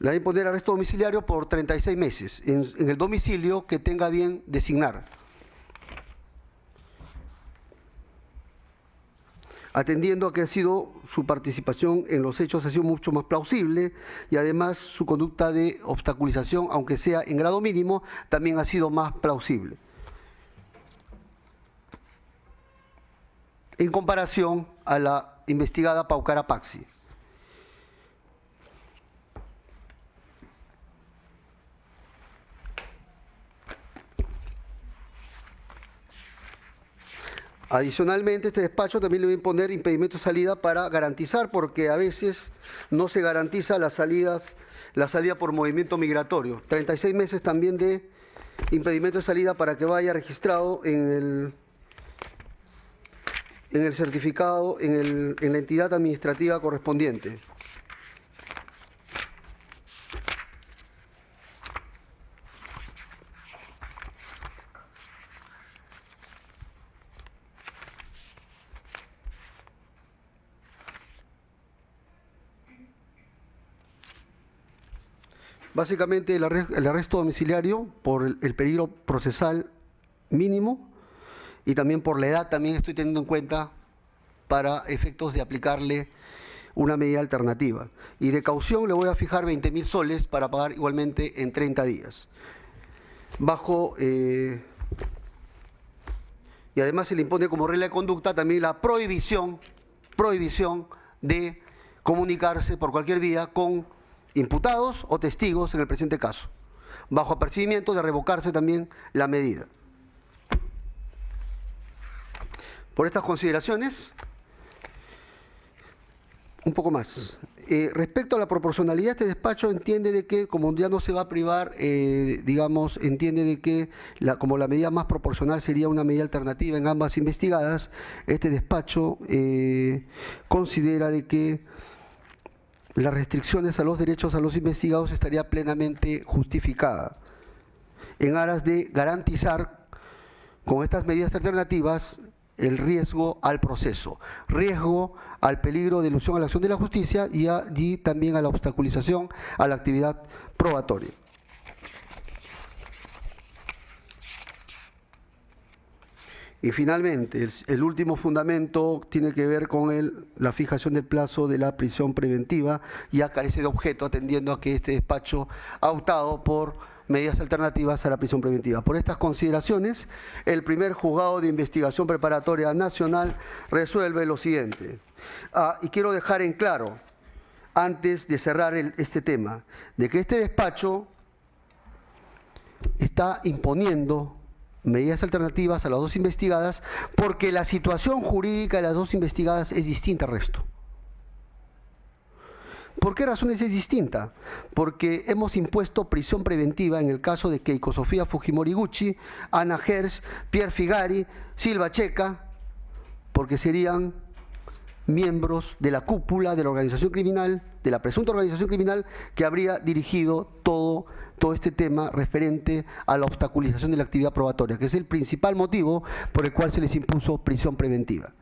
S1: Le va a imponer arresto domiciliario por 36 meses en el domicilio que tenga bien designar. Atendiendo a que ha sido su participación en los hechos ha sido mucho más plausible y además su conducta de obstaculización, aunque sea en grado mínimo, también ha sido más plausible. En comparación a la investigada Paucara Paxi. Adicionalmente, este despacho también le va a imponer impedimento de salida para garantizar, porque a veces no se garantiza la salida por movimiento migratorio. 36 meses también de impedimento de salida para que vaya registrado en el certificado, en la entidad administrativa correspondiente. Básicamente el arresto domiciliario por el peligro procesal mínimo y también por la edad también estoy teniendo en cuenta para efectos de aplicarle una medida alternativa. Y de caución le voy a fijar 20.000 soles para pagar igualmente en 30 días. Y además se le impone como regla de conducta también la prohibición de comunicarse por cualquier vía con imputados o testigos en el presente caso, bajo apercibimiento de revocarse también la medida. Por estas consideraciones, un poco más. Respecto a la proporcionalidad, este despacho entiende de que, como ya no se va a privar, entiende de que como la medida más proporcional sería una medida alternativa en ambas investigadas, este despacho considera de que las restricciones a los derechos a los investigados estaría plenamente justificada en aras de garantizar con estas medidas alternativas el riesgo al proceso, riesgo al peligro de ilusión a la acción de la justicia y allí también a la obstaculización a la actividad probatoria. Y finalmente, el último fundamento tiene que ver con la fijación del plazo de la prisión preventiva, ya carece de objeto, atendiendo a que este despacho ha optado por medidas alternativas a la prisión preventiva. Por estas consideraciones, el primer juzgado de investigación preparatoria nacional resuelve lo siguiente. Y quiero dejar en claro, antes de cerrar este tema, de que este despacho está imponiendo medidas alternativas a las dos investigadas porque la situación jurídica de las dos investigadas es distinta al resto. ¿Por qué razones es distinta? Porque hemos impuesto prisión preventiva en el caso de Keiko Sofía Fujimori Gucci, Ana Gers, Pierre Figari, Silva Checa, porque serían miembros de la cúpula de la organización criminal, de la presunta organización criminal que habría dirigido todo este tema referente a la obstaculización de la actividad probatoria, que es el principal motivo por el cual se les impuso prisión preventiva.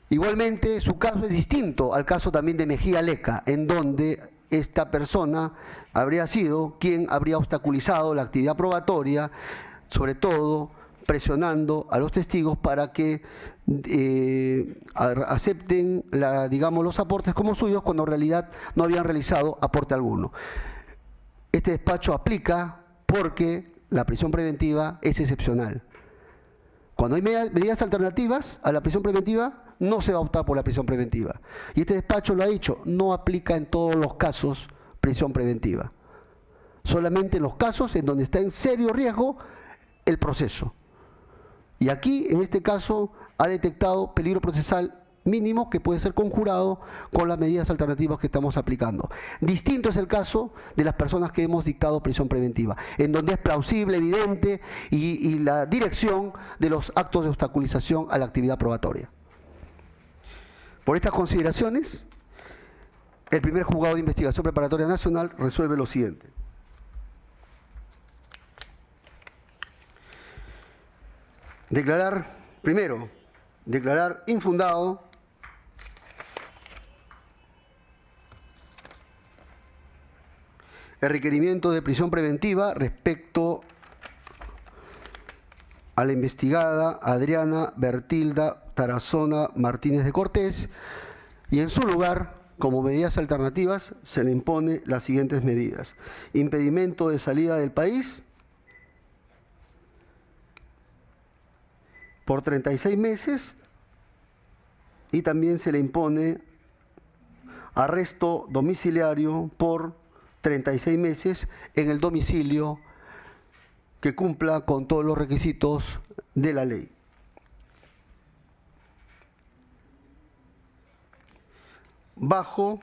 S1: Igualmente, su caso es distinto al caso también de Mejía Leca, en donde esta persona habría sido quien habría obstaculizado la actividad probatoria, sobre todo presionando a los testigos para que acepten los aportes como suyos cuando en realidad no habían realizado aporte alguno. Este despacho aplica porque la prisión preventiva es excepcional. Cuando hay medidas alternativas a la prisión preventiva, no se va a optar por la prisión preventiva. Y este despacho lo ha dicho, no aplica en todos los casos prisión preventiva. Solamente en los casos en donde está en serio riesgo el proceso. Y aquí, en este caso, ha detectado peligro procesal mínimo que puede ser conjurado con las medidas alternativas que estamos aplicando. Distinto es el caso de las personas que hemos dictado prisión preventiva, en donde es plausible, evidente y la dirección de los actos de obstaculización a la actividad probatoria. Por estas consideraciones, el primer juzgado de investigación preparatoria nacional resuelve lo siguiente. Primero, declarar infundado el requerimiento de prisión preventiva respecto a la investigada Adriana Bertilda Tarazona Martínez de Cortés y en su lugar, como medidas alternativas, se le impone las siguientes medidas. Impedimento de salida del país por 36 meses y también se le impone arresto domiciliario por 36 meses en el domicilio que cumpla con todos los requisitos de la ley. bajo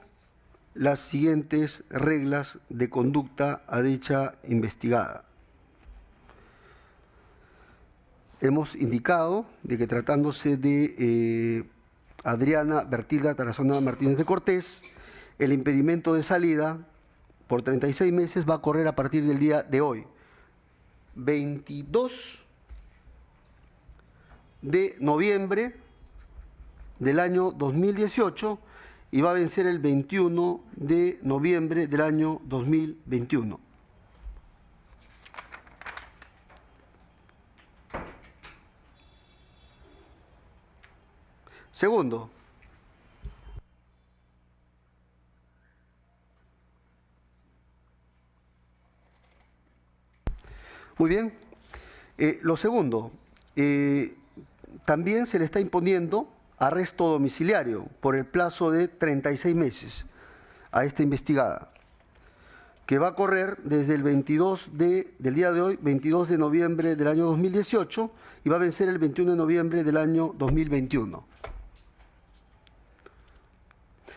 S1: las siguientes reglas de conducta a dicha investigada. Hemos indicado de que tratándose de Adriana Bertilda Tarazona Martínez de Cortés, el impedimento de salida por 36 meses va a correr a partir del día de hoy, 22 de noviembre del año 2018, y va a vencer el 21 de noviembre del año 2021. Segundo, muy bien, lo segundo, también se le está imponiendo arresto domiciliario por el plazo de 36 meses a esta investigada, que va a correr desde el del día de hoy, 22 de noviembre del año 2018, y va a vencer el 21 de noviembre del año 2021.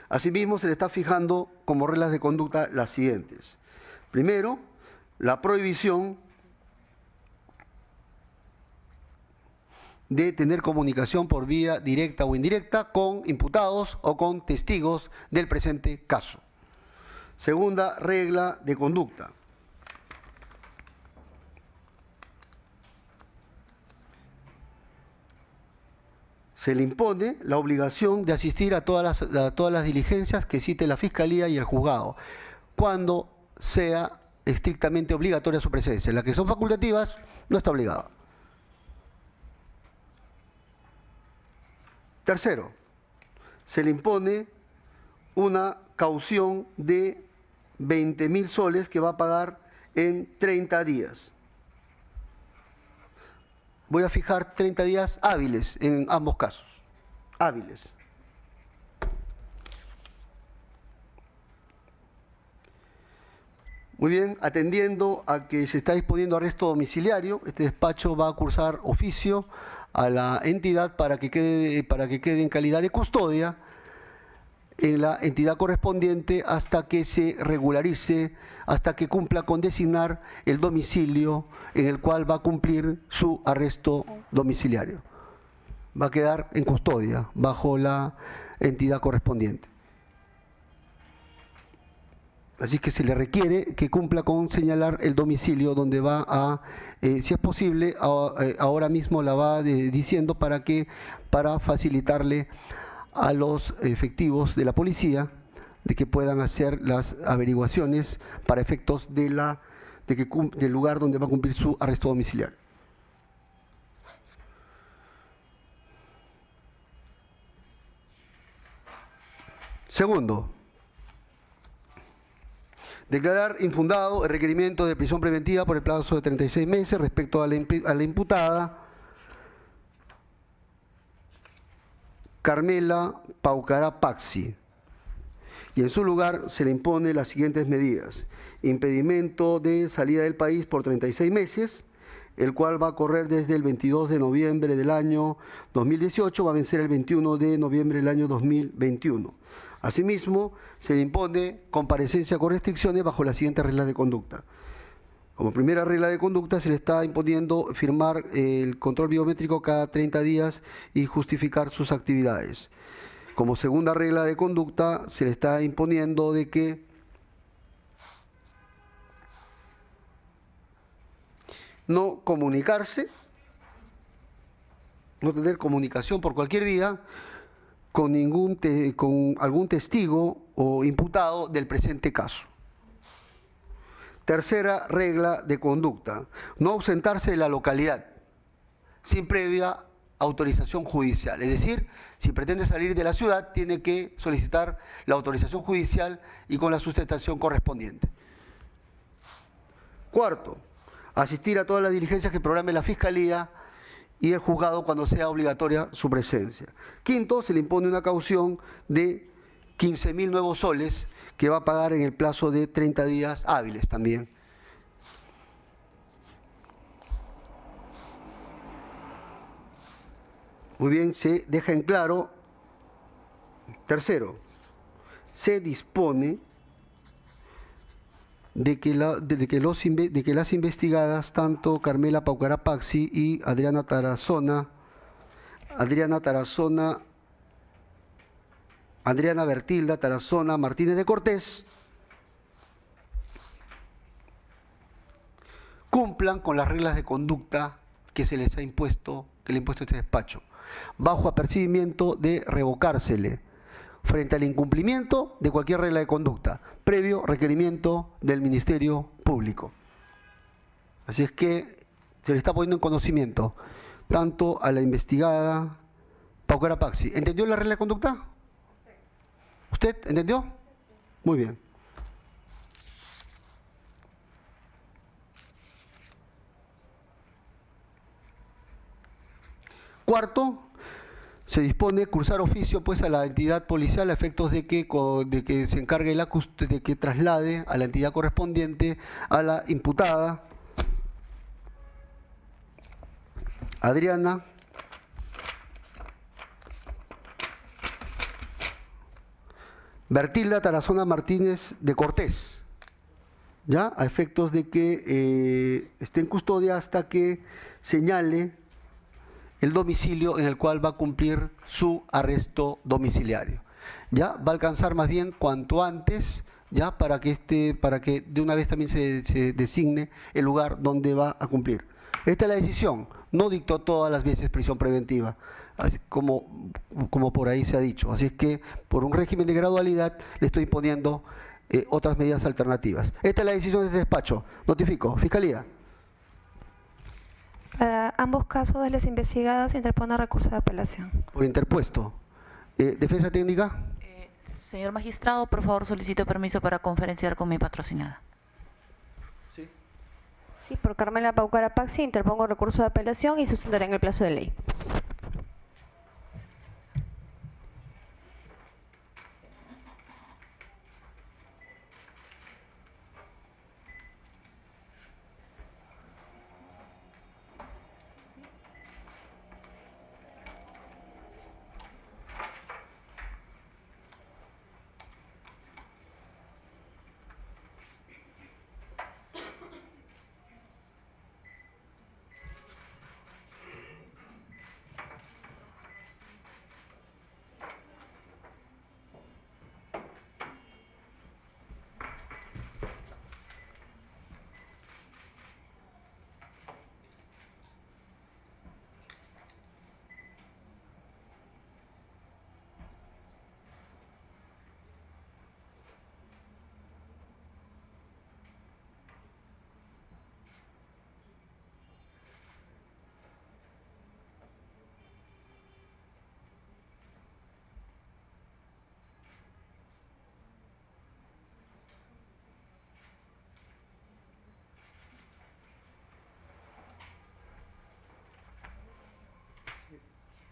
S1: Asimismo, se le está fijando como reglas de conducta las siguientes. Primero, la prohibición de tener comunicación por vía directa o indirecta con imputados o con testigos del presente caso. Segunda regla de conducta. Se le impone la obligación de asistir a todas las diligencias que cite la Fiscalía y el juzgado, cuando sea estrictamente obligatoria su presencia. Las que son facultativas, no está obligada. Tercero, se le impone una caución de 20.000 soles que va a pagar en 30 días. Voy a fijar 30 días hábiles en ambos casos. Hábiles. Muy bien, atendiendo a que se está disponiendo arresto domiciliario, este despacho va a cursar oficio a la entidad para que quede en calidad de custodia en la entidad correspondiente hasta que se regularice, hasta que cumpla con designar el domicilio en el cual va a cumplir su arresto domiciliario. Va a quedar en custodia bajo la entidad correspondiente. Así que se le requiere que cumpla con señalar el domicilio donde va a, si es posible, ahora mismo la va diciendo para facilitarle a los efectivos de la policía de que puedan hacer las averiguaciones para efectos del lugar donde va a cumplir su arresto domiciliario. Segundo, declarar infundado el requerimiento de prisión preventiva por el plazo de 36 meses respecto a la imputada Carmela Paucará Paxi, y en su lugar se le impone las siguientes medidas. Impedimento de salida del país por 36 meses, el cual va a correr desde el 22 de noviembre del año 2018, va a vencer el 21 de noviembre del año 2021. Asimismo, se le impone comparecencia con restricciones bajo las siguientes reglas de conducta. Como primera regla de conducta se le está imponiendo firmar el control biométrico cada 30 días y justificar sus actividades. Como segunda regla de conducta se le está imponiendo de que no comunicarse, no tener comunicación por cualquier vía con algún testigo o imputado del presente caso. Tercera regla de conducta, no ausentarse de la localidad sin previa autorización judicial. Es decir, si pretende salir de la ciudad, tiene que solicitar la autorización judicial y con la sustentación correspondiente. Cuarto, asistir a todas las diligencias que programe la Fiscalía y el juzgado cuando sea obligatoria su presencia. Quinto, se le impone una caución de 15.000 nuevos soles que va a pagar en el plazo de 30 días hábiles también. Muy bien, se deja en claro. Tercero, se dispone de que las investigadas, tanto Carmela Paucarapaxi y Adriana Bertilda Tarazona Martínez de Cortés, cumplan con las reglas de conducta que se les ha impuesto, que le ha impuesto este despacho, bajo apercibimiento de revocársele frente al incumplimiento de cualquier regla de conducta, previo requerimiento del Ministerio Público. Así es que se le está poniendo en conocimiento tanto a la investigada Paucarapaxi. ¿Entendió la regla de conducta? ¿Usted entendió? Muy bien. Cuarto, se dispone cursar oficio pues a la entidad policial a efectos de que se encargue de que traslade a la entidad correspondiente a la imputada Adriana Bertilda Tarazona Martínez de Cortés, ¿ya? A efectos de que esté en custodia hasta que señale el domicilio en el cual va a cumplir su arresto domiciliario. Ya va a alcanzar más bien cuanto antes, ya para que de una vez también se designe el lugar donde va a cumplir. Esta es la decisión. No dictó todas las veces prisión preventiva, así como por ahí se ha dicho. Así es que por un régimen de gradualidad le estoy imponiendo otras medidas alternativas. Esta es la decisión de este despacho. Notifico. Fiscalía.
S3: Para ambos casos de las investigadas se interpone recurso de apelación.
S1: Por interpuesto. Defensa técnica.
S4: Señor magistrado, por favor solicito permiso para conferenciar con mi patrocinada.
S1: Sí.
S3: Sí, por Carmela Paucarapaxi interpongo recurso de apelación y sustentaré en el plazo de ley.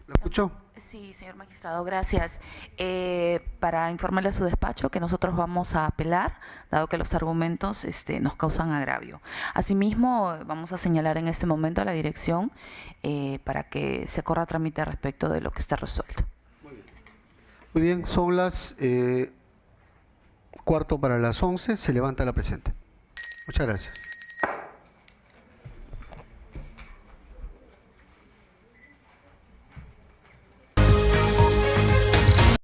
S1: ¿Lo escuchó?
S4: Sí, señor magistrado, gracias. Para informarle a su despacho que nosotros vamos a apelar, dado que los argumentos nos causan agravio. Asimismo, vamos a señalar en este momento a la dirección para que se corra trámite respecto de lo que está resuelto.
S1: Muy bien, son las 11:15, se levanta la presente. Muchas gracias.